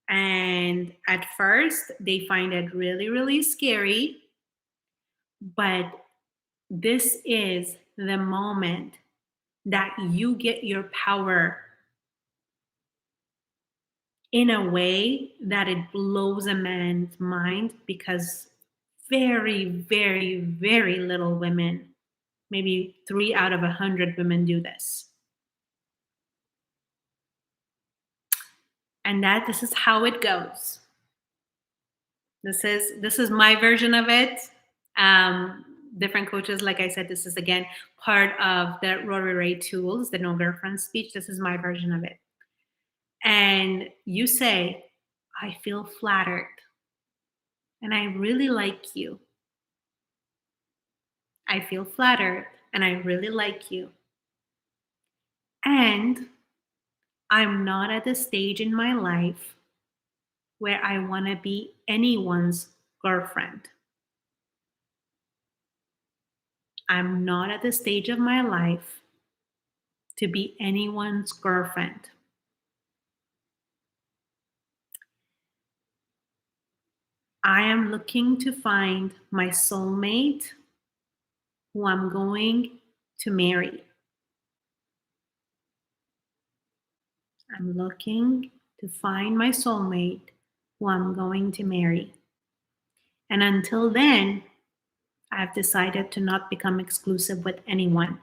And at first, they find it really, really scary. But this is the moment that you get your power in a way that it blows a man's mind, because very, very, very little women, maybe 3 out of 100 women, do this. And this is how it goes. This is my version of it. Different coaches, like I said, this is again part of the Rory Ray tools, the no girlfriend speech. This is my version of it. And you say, I feel flattered and I really like you. I feel flattered and I really like you. And I'm not at the stage in my life where I want to be anyone's girlfriend. I'm not at the stage of my life to be anyone's girlfriend. I am looking to find my soulmate who I'm going to marry. I'm looking to find my soulmate who I'm going to marry. And until then, I've decided to not become exclusive with anyone.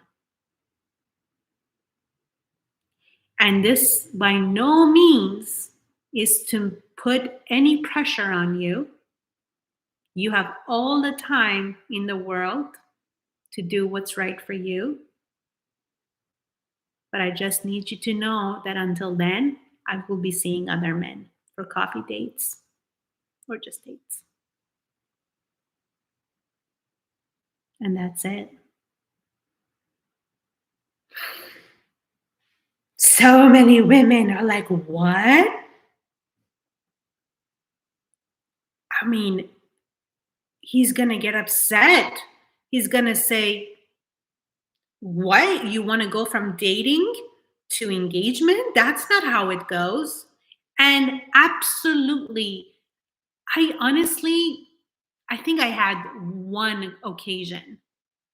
And this by no means is to put any pressure on you. You have all the time in the world to do what's right for you. But I just need you to know that until then, I will be seeing other men for coffee dates or just dates. And that's it. So many women are like, what? I mean, he's going to get upset. He's going to say, what? You want to go from dating to engagement? That's not how it goes. And absolutely, I honestly, I think I had one occasion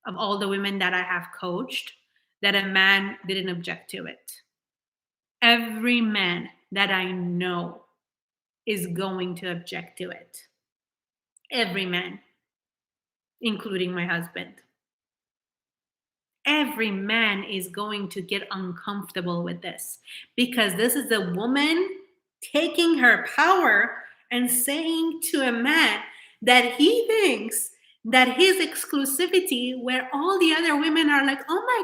of all the women that I have coached that a man didn't object to it. Every man that I know is going to object to it. Every man, including my husband. Every man is going to get uncomfortable with this because this is a woman taking her power and saying to a man that he thinks that his exclusivity, where all the other women are like, oh my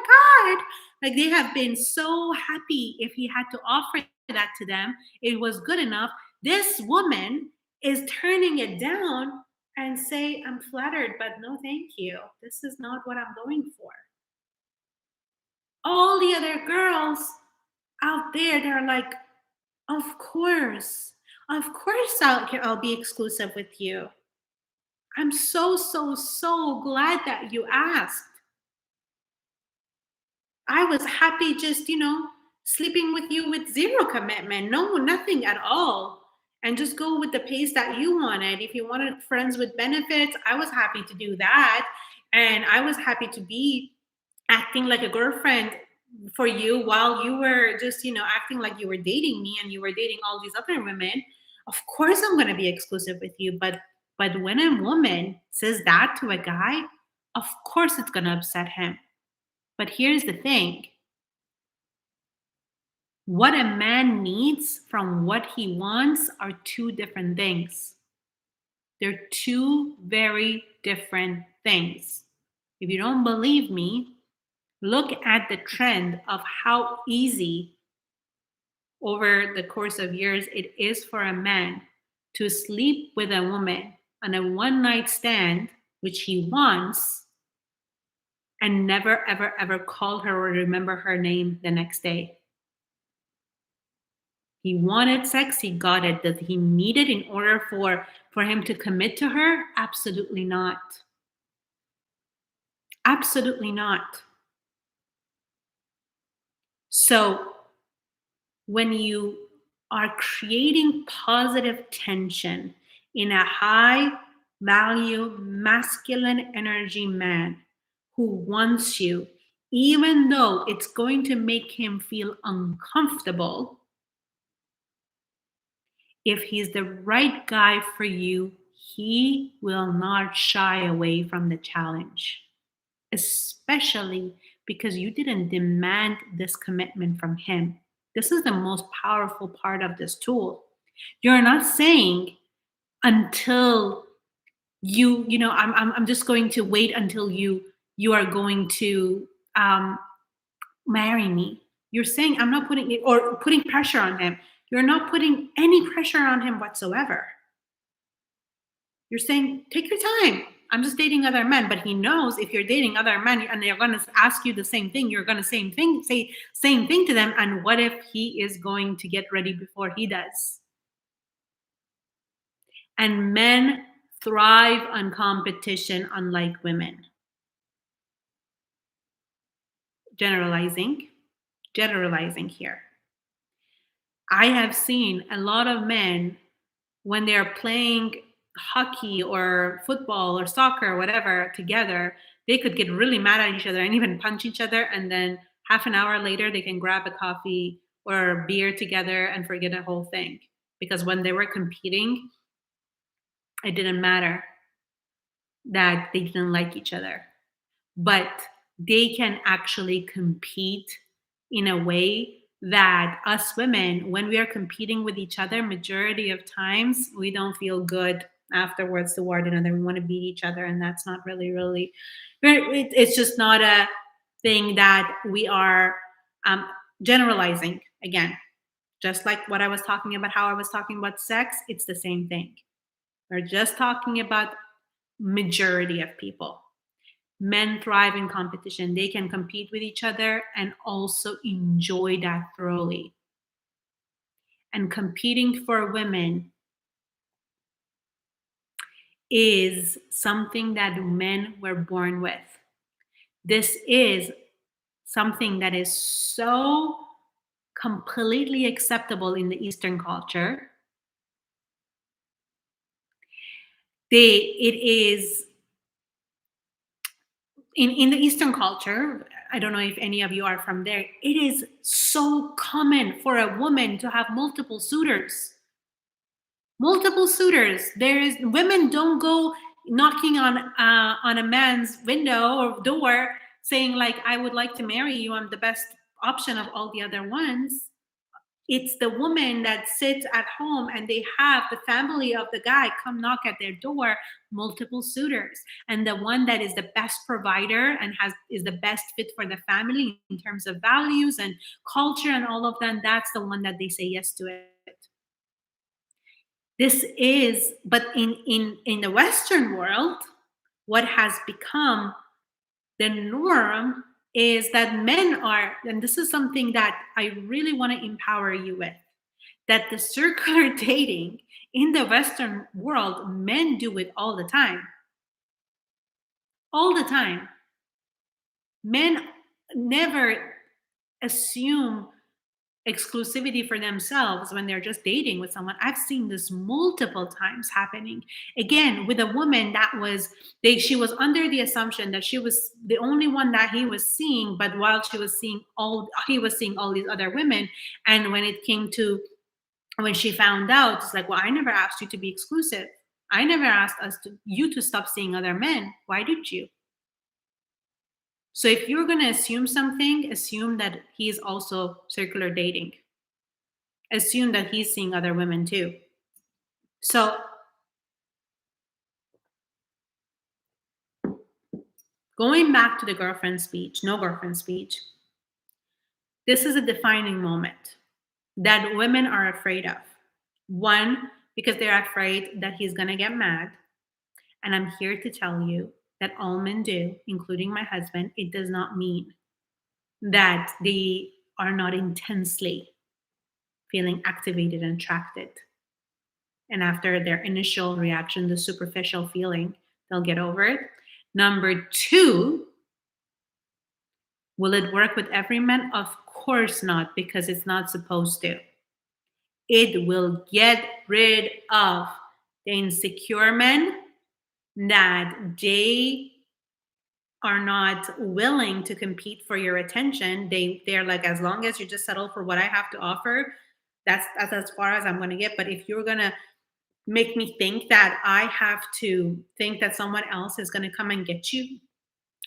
God, like they have been so happy if he had to offer that to them, it was good enough. This woman is turning it down and say, I'm flattered, but no, thank you. This is not what I'm going for. All the other girls out there, they're like, of course I'll be exclusive with you. I'm so glad that you asked. I was happy just, sleeping with you with zero commitment. No, nothing at all. And just go with the pace that you wanted. If you wanted friends with benefits, I was happy to do that. And I was happy to be acting like a girlfriend for you while you were just, acting like you were dating me and you were dating all these other women. Of course I'm going to be exclusive with you, but when a woman says that to a guy, of course it's going to upset him. But here's the thing. What a man needs from what he wants are two different things. They're two very different things. If you don't believe me, look at the trend of how easy over the course of years it is for a man to sleep with a woman on a one night stand, which he wants, and never, ever, ever call her or remember her name the next day. He wanted sex, he got it. Does he need it in order for him to commit to her? Absolutely not. Absolutely not. So when you are creating positive tension in a high value masculine energy man who wants you, even though it's going to make him feel uncomfortable, if he's the right guy for you, he will not shy away from the challenge, especially because you didn't demand this commitment from him. This is the most powerful part of this tool. You're not saying until I'm just going to wait until you are going to marry me. You're saying I'm not putting it or putting pressure on him. You're not putting any pressure on him whatsoever. You're saying, take your time. I'm just dating other men, but he knows if you're dating other men and they're going to ask you the same thing, you're going to say same thing to them. And what if he is going to get ready before he does? And men thrive on competition, unlike women. Generalizing here. I have seen a lot of men when they're playing hockey or football or soccer or whatever together, they could get really mad at each other and even punch each other. And then half an hour later, they can grab a coffee or a beer together and forget the whole thing. Because when they were competing, it didn't matter that they didn't like each other. But they can actually compete in a way that us women, when we are competing with each other, majority of times we don't feel good afterwards toward another. We want to beat each other, and that's not really it's just not a thing that we are Generalizing again, just like what I was talking about, how I was talking about sex, it's the same thing. We're just talking about majority of people. Men thrive in competition. They can compete with each other and also enjoy that thoroughly. And competing for women is something that men were born with. This is something that is so completely acceptable in the Eastern culture. It is in the Eastern culture. I don't know if any of you are from there. It is so common for a woman to have multiple suitors. Multiple suitors. There is women don't go knocking on a man's window or door saying like, "I would like to marry you. I'm the best option of all the other ones." It's the woman that sits at home and they have the family of the guy come knock at their door, multiple suitors. And the one that is the best provider and has is the best fit for the family in terms of values and culture and all of that, that's the one that they say yes to it. This is, but in the Western world, what has become the norm is that men are, and this is something that I really want to empower you with, that the circular dating in the Western world, men do it all the time. All the time. Men never assume exclusivity for themselves when they're just dating with someone. I've seen this multiple times happening. Again, with a woman that was she was under the assumption that she was the only one that he was seeing, but while she was seeing all he was seeing all these other women. And when she found out, it's like, well, I never asked you to be exclusive. I never asked you to stop seeing other men. Why did you? So if you're going to assume something, assume that he's also circular dating. Assume that he's seeing other women too. So going back to the girlfriend speech, no girlfriend speech, this is a defining moment that women are afraid of. One, because they're afraid that he's going to get mad. And I'm here to tell you that all men do, including my husband, it does not mean that they are not intensely feeling activated and attracted. And after their initial reaction, the superficial feeling, they'll get over it. Number two, will it work with every man? Of course not, because it's not supposed to. It will get rid of the insecure men that they are not willing to compete for your attention. They're like, as long as you just settle for what I have to offer, that's as far as I'm going to get. But if you're going to make me think that I have to think that someone else is going to come and get you,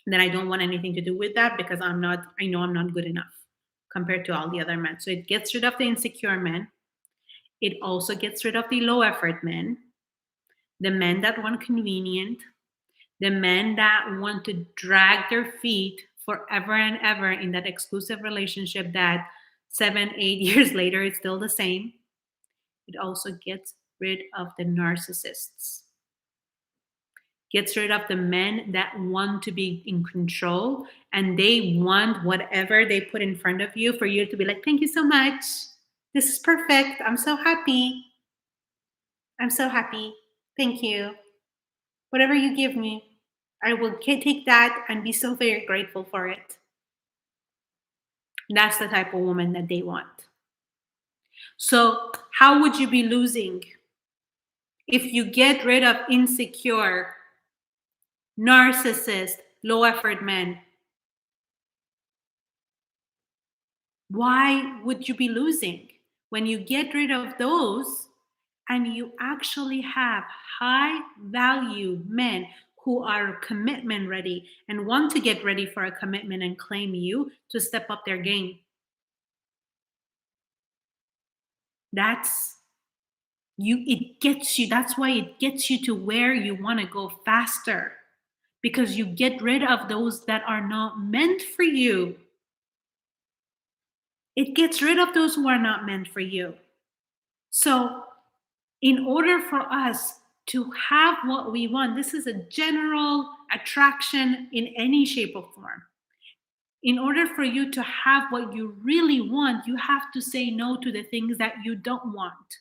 then I don't want anything to do with that, because I know I'm not good enough compared to all the other men. So it gets rid of the insecure men. It also gets rid of the low effort men, the men that want convenient, the men that want to drag their feet forever and ever in that exclusive relationship that 7, 8 years later it's still the same. It also gets rid of the narcissists, gets rid of the men that want to be in control and they want whatever they put in front of you for you to be like, thank you so much. This is perfect. I'm so happy. I'm so happy. Thank you. Whatever you give me, I will take that and be so very grateful for it. That's the type of woman that they want. So, how would you be losing if you get rid of insecure, narcissist, low effort men? Why would you be losing? When you get rid of those and you actually have high value men who are commitment ready and want to get ready for a commitment and claim you to step up their game. That's that's why it gets you to where you want to go faster, because you get rid of those that are not meant for you. It gets rid of those who are not meant for you. So, in order for us to have what we want, this is a general attraction in any shape or form. In order for you to have what you really want, you have to say no to the things that you don't want.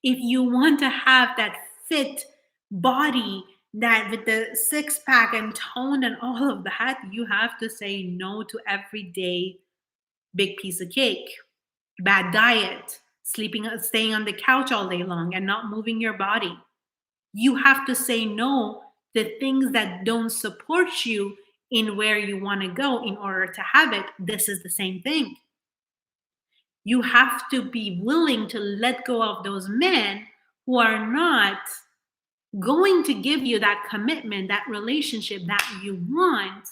If you want to have that fit body, that with the six pack and tone and all of that, you have to say no to everyday big piece of cake, bad diet, sleeping, staying on the couch all day long and not moving your body. You have to say no to things that don't support you in where you want to go in order to have it. This is the same thing. You have to be willing to let go of those men who are not going to give you that commitment, that relationship that you want,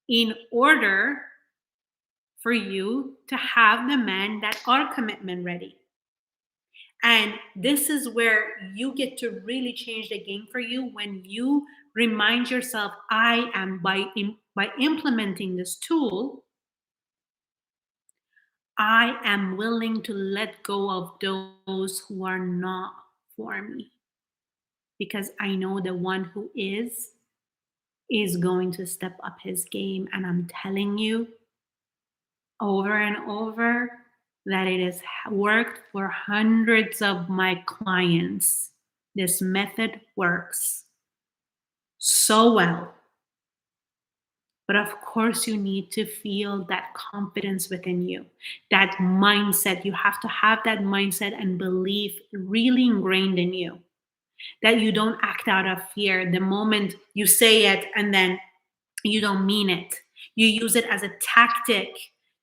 in order for you to have the men that are commitment ready. And this is where you get to really change the game for you when you remind yourself, I am by implementing this tool, I am willing to let go of those who are not for me, because I know the one who is going to step up his game. And I'm telling you over and over that it has worked for hundreds of my clients. This method works so well. But of course, you need to feel that confidence within you, that mindset. You have to have that mindset and belief really ingrained in you, that you don't act out of fear the moment you say it and then you don't mean it. You use it as a tactic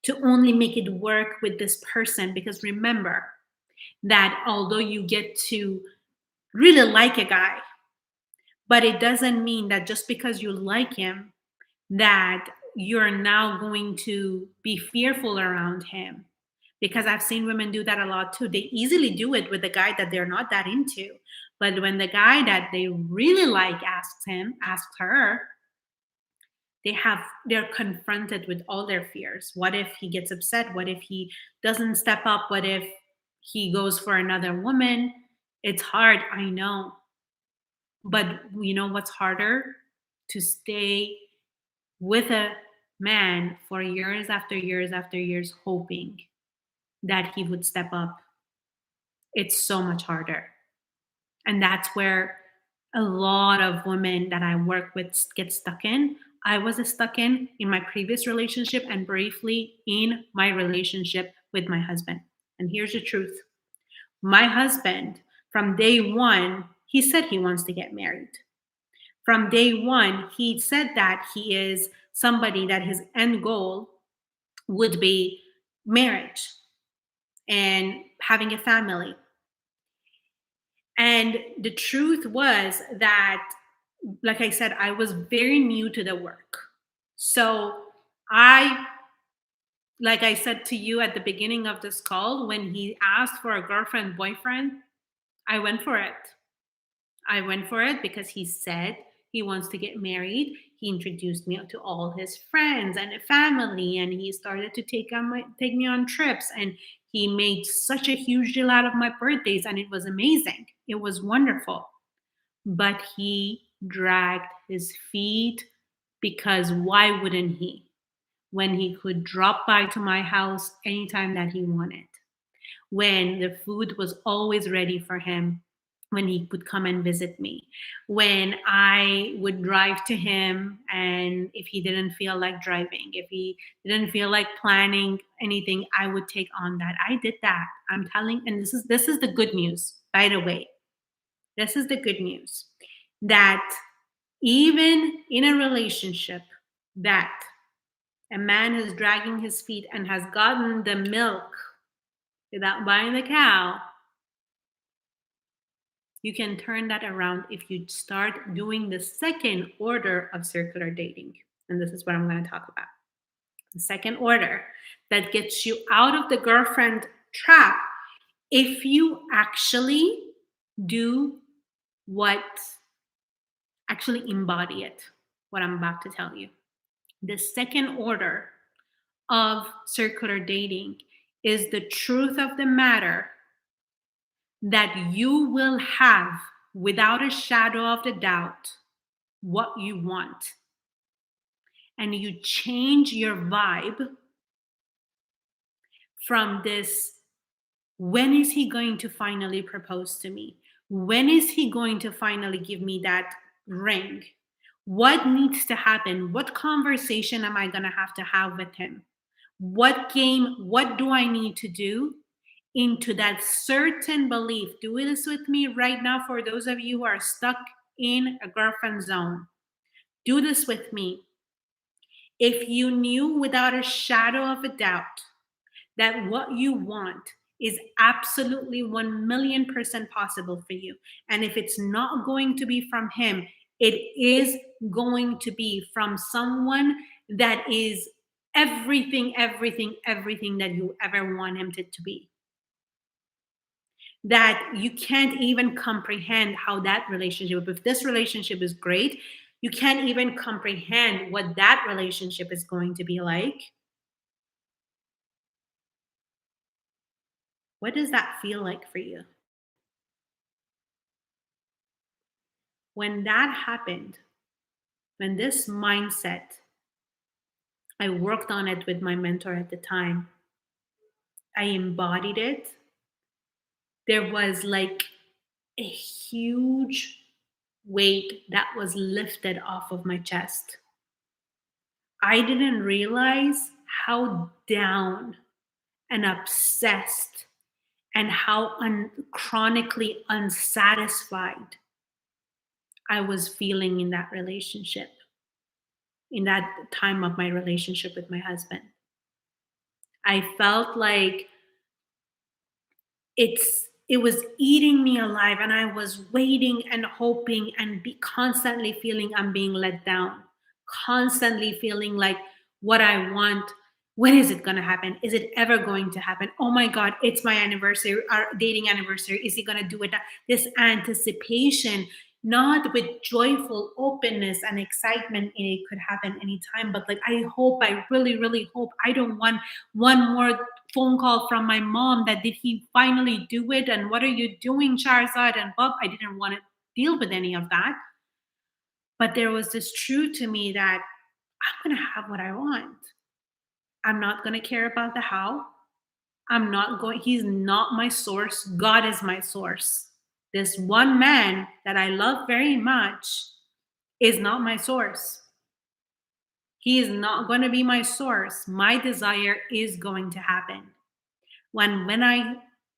to only make it work with this person. Because remember that although you get to really like a guy, but it doesn't mean that just because you like him, that you're now going to be fearful around him. Because I've seen women do that a lot too. They easily do it with the guy that they're not that into. But when the guy that they really like asks her, they're confronted with all their fears. What if he gets upset? What if he doesn't step up? What if he goes for another woman? It's hard, I know. But you know what's harder? To stay with a man for years after years after years, hoping that he would step up. It's so much harder. And that's where a lot of women that I work with get stuck in. I was stuck in my previous relationship and briefly in my relationship with my husband. And here's the truth: my husband, from day one, he said he wants to get married. From day one, he said that he is somebody that his end goal would be marriage and having a family. And the truth was that, like I said, I was very new to the work. So I, like I said to you at the beginning of this call, when he asked for a girlfriend, boyfriend, I went for it. I went for it because he said he wants to get married. He introduced me to all his friends and family, and he started to take me on trips. And he made such a huge deal out of my birthdays, and it was amazing. It was wonderful. But he dragged his feet, because why wouldn't he? When he could drop by to my house anytime that he wanted, when the food was always ready for him, when he could come and visit me, when I would drive to him, and if he didn't feel like driving, if he didn't feel like planning anything, I would take on that. I did that. I'm telling, and this is the good news, by the way. This is the good news, that even in a relationship that a man is dragging his feet and has gotten the milk without buying the cow, you can turn that around if you start doing the second order of circular dating. And this is what I'm going to talk about. The second order that gets you out of the girlfriend trap, if you actually do what, actually embody it, what I'm about to tell you. The second order of circular dating is the truth of the matter that you will have, without a shadow of the doubt, what you want. And you change your vibe from this: when is he going to finally propose to me? When is he going to finally give me that ring? What needs to happen? What conversation am I going to have with him? What do I need to do? Into that certain belief. Do this with me right now for those of you who are stuck in a girlfriend zone. Do this with me. If you knew without a shadow of a doubt that what you want is absolutely 1,000,000% possible for you, and if it's not going to be from him, it is going to be from someone that is everything, everything, everything that you ever want him to be. That you can't even comprehend how that relationship, if this relationship is great, you can't even comprehend what that relationship is going to be like. What does that feel like for you? When that happened, when this mindset, I worked on it with my mentor at the time, I embodied it, there was like a huge weight that was lifted off of my chest. I didn't realize how down and obsessed and how chronically unsatisfied I was feeling in that relationship, in that time of my relationship with my husband. I felt like it was eating me alive, and I was waiting and hoping and be constantly feeling I'm being let down, constantly feeling like what I want, when is it going to happen, is it ever going to happen, oh my god, it's my anniversary, our dating anniversary, is he going to do it, this anticipation, not with joyful openness and excitement in it could happen anytime, but like I hope, I really really hope, I don't want one more phone call from my mom that did he finally do it, and what are you doing, Shahrzad, and Bob. I didn't want to deal with any of that. But there was this truth to me that I'm going to have what I want. I'm not going to care about the how. He's not my source. God is my source. This one man that I love very much is not my source. He is not going to be my source. My desire is going to happen.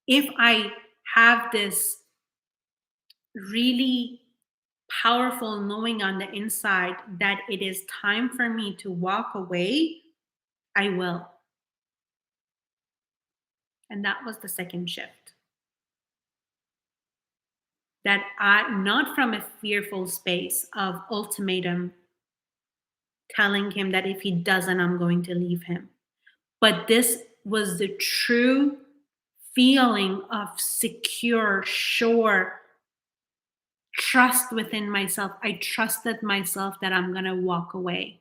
If I have this really powerful knowing on the inside that it is time for me to walk away, I will. And that was the second shift. That I, not from a fearful space of ultimatum, telling him that if he doesn't, I'm going to leave him. But this was the true feeling of secure, sure trust within myself. I trusted myself that I'm going to walk away.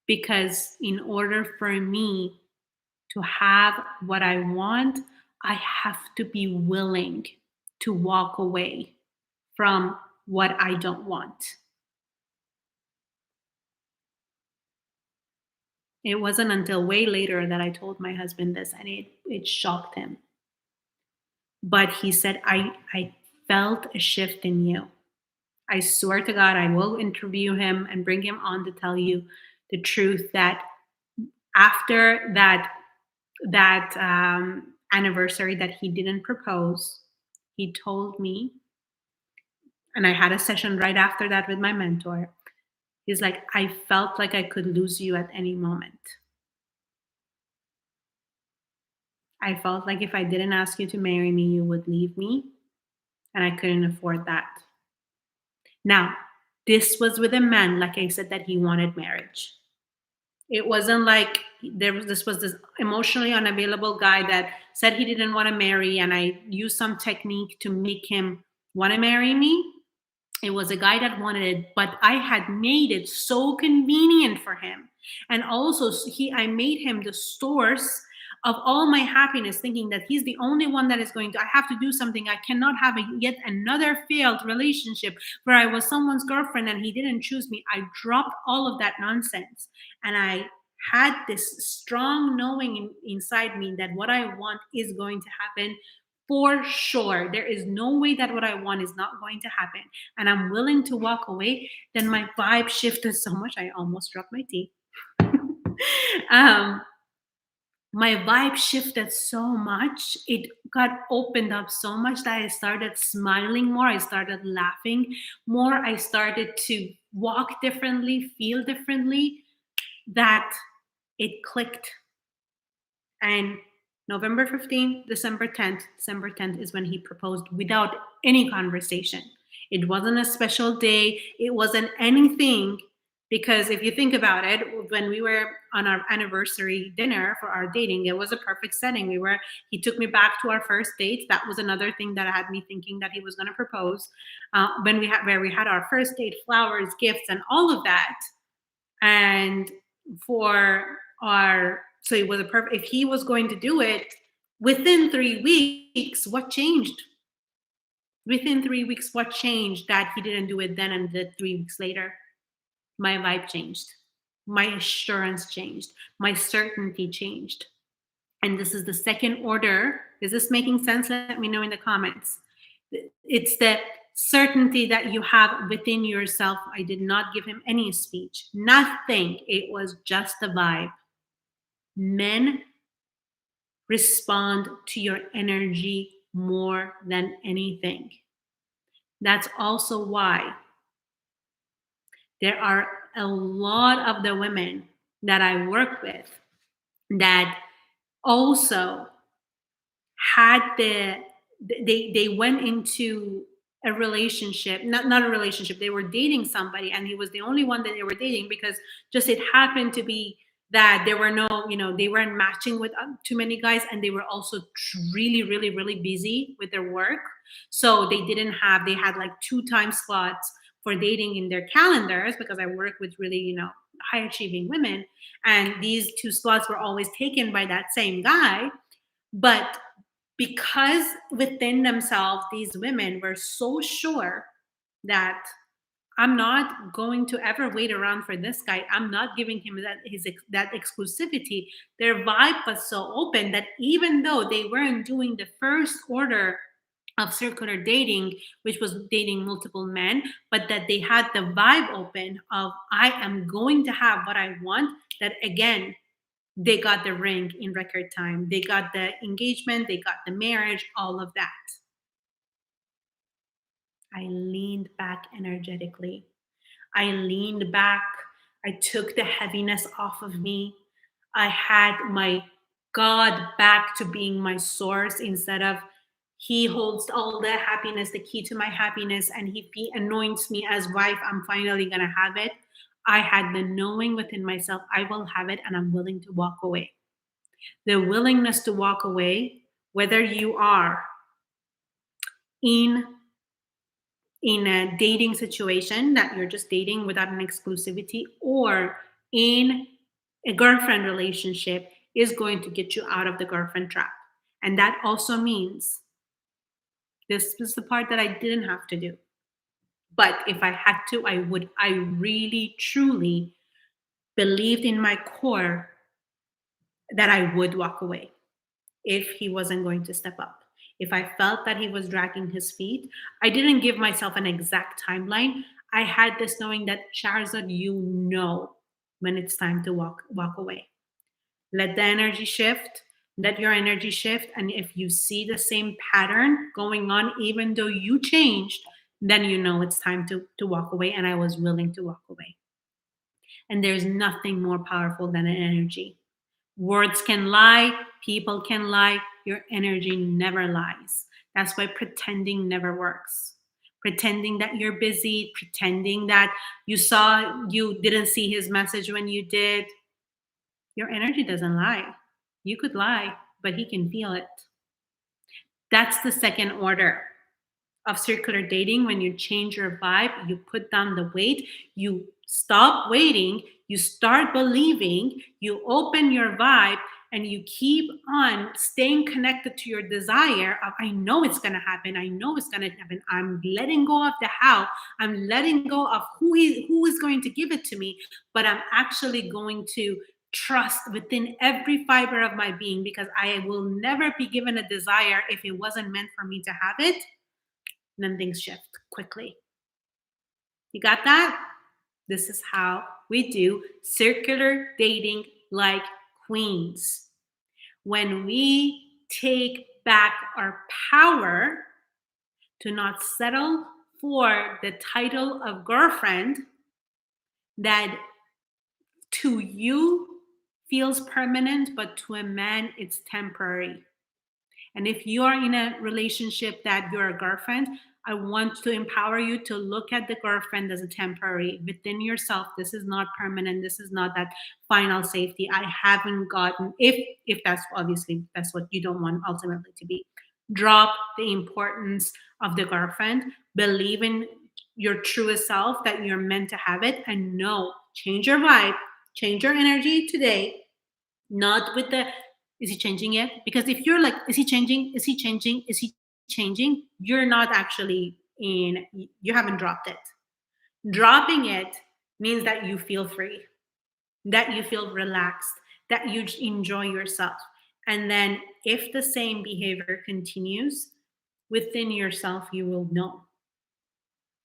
Because in order for me to have what I want, I have to be willing to walk away from what I don't want. It wasn't until way later that I told my husband this, and it shocked him. But he said, I felt a shift in you. I swear to God, I will interview him and bring him on to tell you the truth that after that anniversary that he didn't propose, he told me, and I had a session right after that with my mentor. He's like, I felt like I could lose you at any moment. I felt like if I didn't ask you to marry me, you would leave me, and I couldn't afford that. Now, this was with a man, like I said, that he wanted marriage. It wasn't like this was this emotionally unavailable guy that said he didn't want to marry, and I used some technique to make him want to marry me. It was a guy that wanted it, but I had made it so convenient for him. And also, I made him the source of all my happiness, thinking that he's the only one that is going to, I have to do something. I cannot have yet another failed relationship where I was someone's girlfriend and he didn't choose me. I dropped all of that nonsense. And I had this strong knowing inside me that what I want is going to happen for sure. There is no way that what I want is not going to happen. And I'm willing to walk away. Then my vibe shifted so much, I almost dropped my tea. um, my vibe shifted so much. It got opened up so much that I started smiling more. I started laughing more. I started to walk differently, feel differently, that it clicked. And November 15th, December 10th is when he proposed without any conversation. It wasn't a special day, it wasn't anything. Because if you think about it, when we were on our anniversary dinner for our dating, it was a perfect setting. He took me back to our first date. That was another thing that had me thinking that he was going to propose. Where we had our first date, flowers, gifts, and all of that. And for our so it was a perfect, if he was going to do it within 3 weeks, what changed? Within 3 weeks, what changed that he didn't do it then and did 3 weeks later? My vibe changed, my assurance changed, my certainty changed. And this is the second order. Is this making sense? Let me know in the comments. It's the certainty that you have within yourself. I did not give him any speech, nothing. It was just a vibe. Men respond to your energy more than anything. That's also why there are a lot of the women that I work with that also had they went into a relationship, not a relationship, they were dating somebody and he was the only one that they were dating, because just it happened to be that there were no, they weren't matching with too many guys, and they were also really really really busy with their work. So they had like 2 time slots for dating in their calendars, because I work with really, high achieving women, and these 2 slots were always taken by that same guy. But because within themselves, these women were so sure that I'm not going to ever wait around for this guy. I'm not giving him that exclusivity. Their vibe was so open that even though they weren't doing the first order of circular dating, which was dating multiple men, but that they had the vibe open of I am going to have what I want, that again, they got the ring in record time. They got the engagement, they got the marriage, all of that. I leaned back energetically. I leaned back. I took the heaviness off of me. I had my God back to being my source, instead of he holds all the happiness, the key to my happiness, and he anoints me as wife. I'm finally going to have it. I had the knowing within myself, I will have it, and I'm willing to walk away. The willingness to walk away, whether you are in in a dating situation that you're just dating without an exclusivity, or in a girlfriend relationship, is going to get you out of the girlfriend trap. And that also means, this was the part that I didn't have to do, but if I had to, I would. I really truly believed in my core that I would walk away if he wasn't going to step up. If I felt that he was dragging his feet, I didn't give myself an exact timeline. I had this knowing that, Shahrzad, you know when it's time to walk away. Let the energy shift, let your energy shift. And if you see the same pattern going on, even though you changed, then you know it's time to walk away. And I was willing to walk away. And there's nothing more powerful than an energy. Words can lie, people can lie, your energy never lies. That's why pretending never works. Pretending that you're busy, pretending that you didn't see his message when you did. Your energy doesn't lie. You could lie, but he can feel it. That's the second order. of circular dating, when you change your vibe, you put down the weight, you stop waiting, you start believing, you open your vibe, and you keep on staying connected to your desire of, I know it's going to happen, I know it's going to happen, I'm letting go of the how, I'm letting go of who is going to give it to me, but I'm actually going to trust within every fiber of my being, because I will never be given a desire if it wasn't meant for me to have it. And then things shift quickly. You got that? This is how we do circular dating like queens. When we take back our power to not settle for the title of girlfriend that to you feels permanent, but to a man it's temporary. And if you are in a relationship that you're a girlfriend, I want to empower you to look at the girlfriend as a temporary within yourself. This is not permanent. This is not that final safety. I haven't gotten, if that's obviously that's what you don't want ultimately to be. Drop the importance of the girlfriend. Believe in your truest self that you're meant to have it, and no, change your vibe, change your energy today, not with the is he changing it? Because if you're like, is he changing? Is he changing? Is he changing? You're not actually in, you haven't dropped it. Dropping it means that you feel free, that you feel relaxed, that you enjoy yourself. And then if the same behavior continues within yourself, you will know.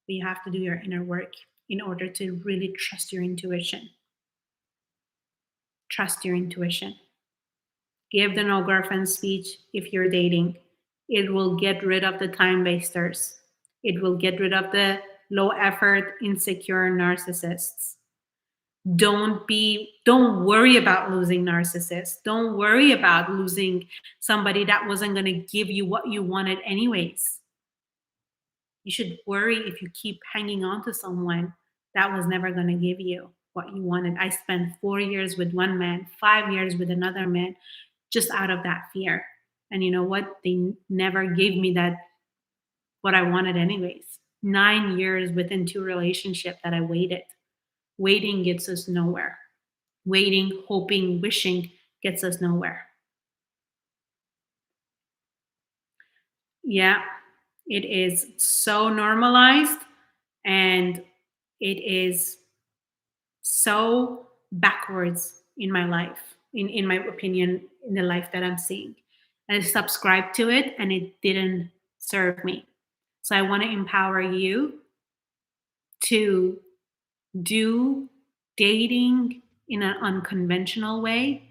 But you have to do your inner work in order to really trust your intuition. Trust your intuition. Give the no girlfriend speech if you're dating. It will get rid of the time wasters. It will get rid of the low effort, insecure narcissists. Don't worry about losing narcissists. Don't worry about losing somebody that wasn't going to give you what you wanted anyways. You should worry if you keep hanging on to someone that was never going to give you what you wanted. I spent 4 years with one man, 5 years with another man, just out of that fear. And you know what? They never gave me that what I wanted anyways. 9 years within 2 relationships that I waited. Waiting gets us nowhere. Waiting, hoping, wishing gets us nowhere. Yeah, it is so normalized, and it is so backwards in my life, in my opinion, in the life that I'm seeing. And I subscribed to it and it didn't serve me. So I want to empower you to do dating in an unconventional way,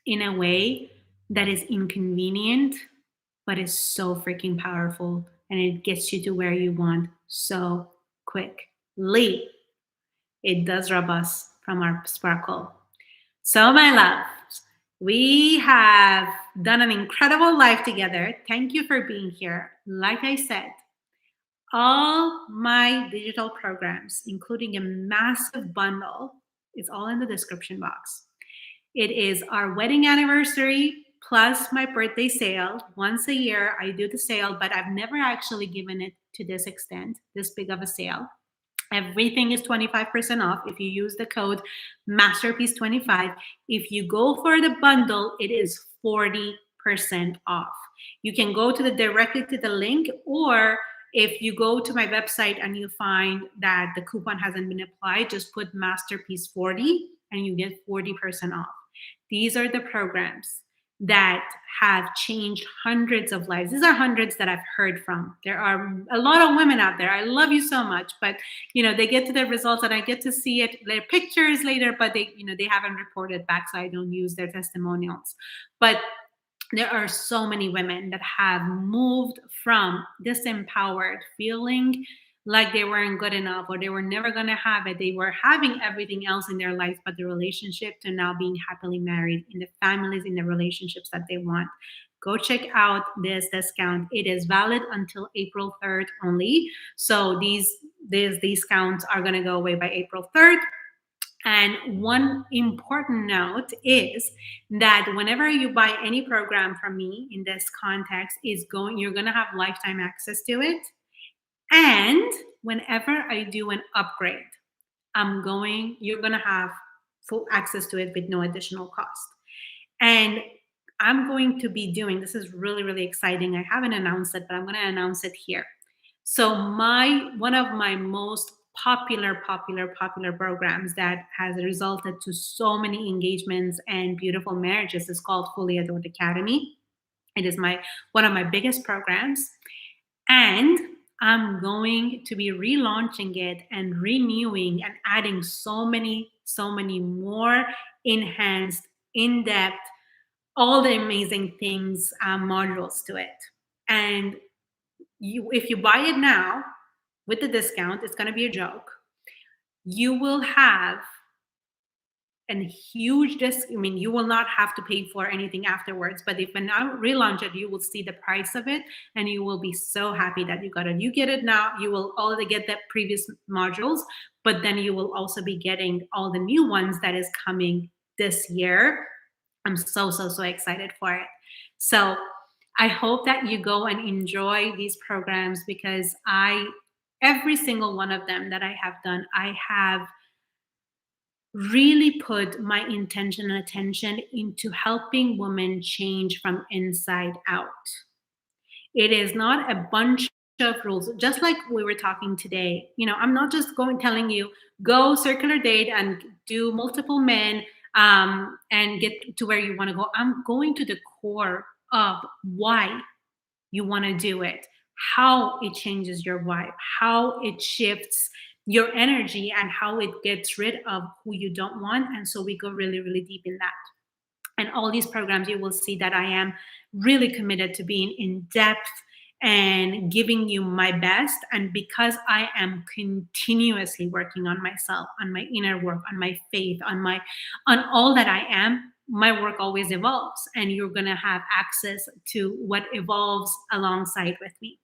in a way that is inconvenient, but is so freaking powerful, and it gets you to where you want so quickly. It does rob us from our sparkle. So, my loves, we have done an incredible life together. Thank you for being here. Like I said, all my digital programs, including a massive bundle, is all in the description box. It is our wedding anniversary plus my birthday sale. Once a year, I do the sale, but I've never actually given it to this extent, this big of a sale. Everything is 25% off if you use the code masterpiece25. If you go for the bundle, it is 40% off. You can go to the directly to the link, or if you go to my website and you find that the coupon hasn't been applied, just put masterpiece 40 and you get 40% off. These are the programs that have changed hundreds of lives. These are hundreds that I've heard from. There are a lot of women out there. I love you so much, but they get to their results and I get to see it, their pictures later, but they haven't reported back, so I don't use their testimonials. But there are so many women that have moved from disempowered, feeling like they weren't good enough or they were never going to have it. They were having everything else in their life but the relationship, to now being happily married in the families, in the relationships that they want. Go check out this discount. It is valid until April 3rd only. So these discounts are going to go away by April 3rd. And one important note is that whenever you buy any program from me in this context, you're going to have lifetime access to it. And whenever I do an upgrade, you're going to have full access to it with no additional cost. And I'm going to be doing, this is really, really exciting. I haven't announced it, but I'm going to announce it here. So one of my most popular programs that has resulted to so many engagements and beautiful marriages is called Fully Adored Academy. It is my one of my biggest programs, and I'm going to be relaunching it and renewing and adding so many more enhanced, in-depth, all the amazing things, modules to it. And if you buy it now with the discount, it's going to be a joke. You will have and huge disc. I mean, you will not have to pay for anything afterwards. But if when I relaunch it, you will see the price of it, and you will be so happy that you got it. You get it now. You will already get the previous modules, but then you will also be getting all the new ones that is coming this year. I'm so excited for it. So I hope that you go and enjoy these programs, because every single one of them that I have done, I have really put my intention and attention into helping women change from inside out. It is not a bunch of rules, just like we were talking today. I'm not just going telling you go circular date and do multiple men, and get to where you want to go. I'm going to the core of why you want to do it, how it changes your vibe, how it shifts your energy, and how it gets rid of who you don't want. And so we go really, really deep in that. And all these programs, you will see that I am really committed to being in depth and giving you my best. And because I am continuously working on myself, on my inner work, on my faith, on all that I am, my work always evolves, and you're going to have access to what evolves alongside with me.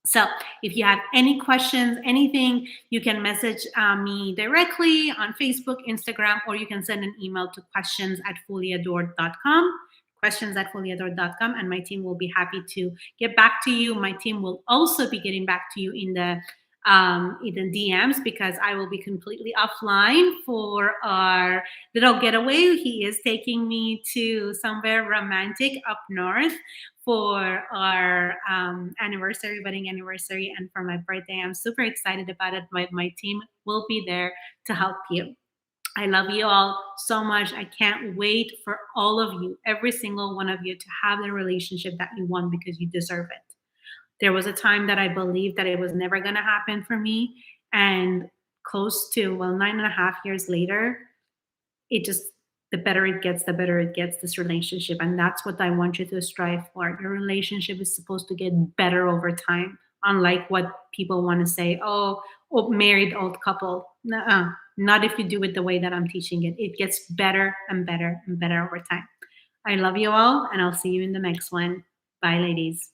So if you have any questions, anything, you can message me directly on Facebook, Instagram, or you can send an email to questions@fullyadored.com, and my team will be happy to get back to you. My team will also be getting back to you in the DMs, because I will be completely offline for our little getaway. He is taking me to somewhere romantic up north for our wedding anniversary, and for my birthday. I'm super excited about it. My team will be there to help you. I love you all so much. I can't wait for all of you, every single one of you, to have the relationship that you want, because you deserve it. There was a time that I believed that it was never going to happen for me. And close to, well, 9.5 years later, it just, the better it gets, the better it gets, this relationship. And that's what I want you to strive for. Your relationship is supposed to get better over time, unlike what people want to say, oh, married old couple. Nuh-uh. Not if you do it the way that I'm teaching it. It gets better and better and better over time. I love you all, and I'll see you in the next one. Bye, ladies.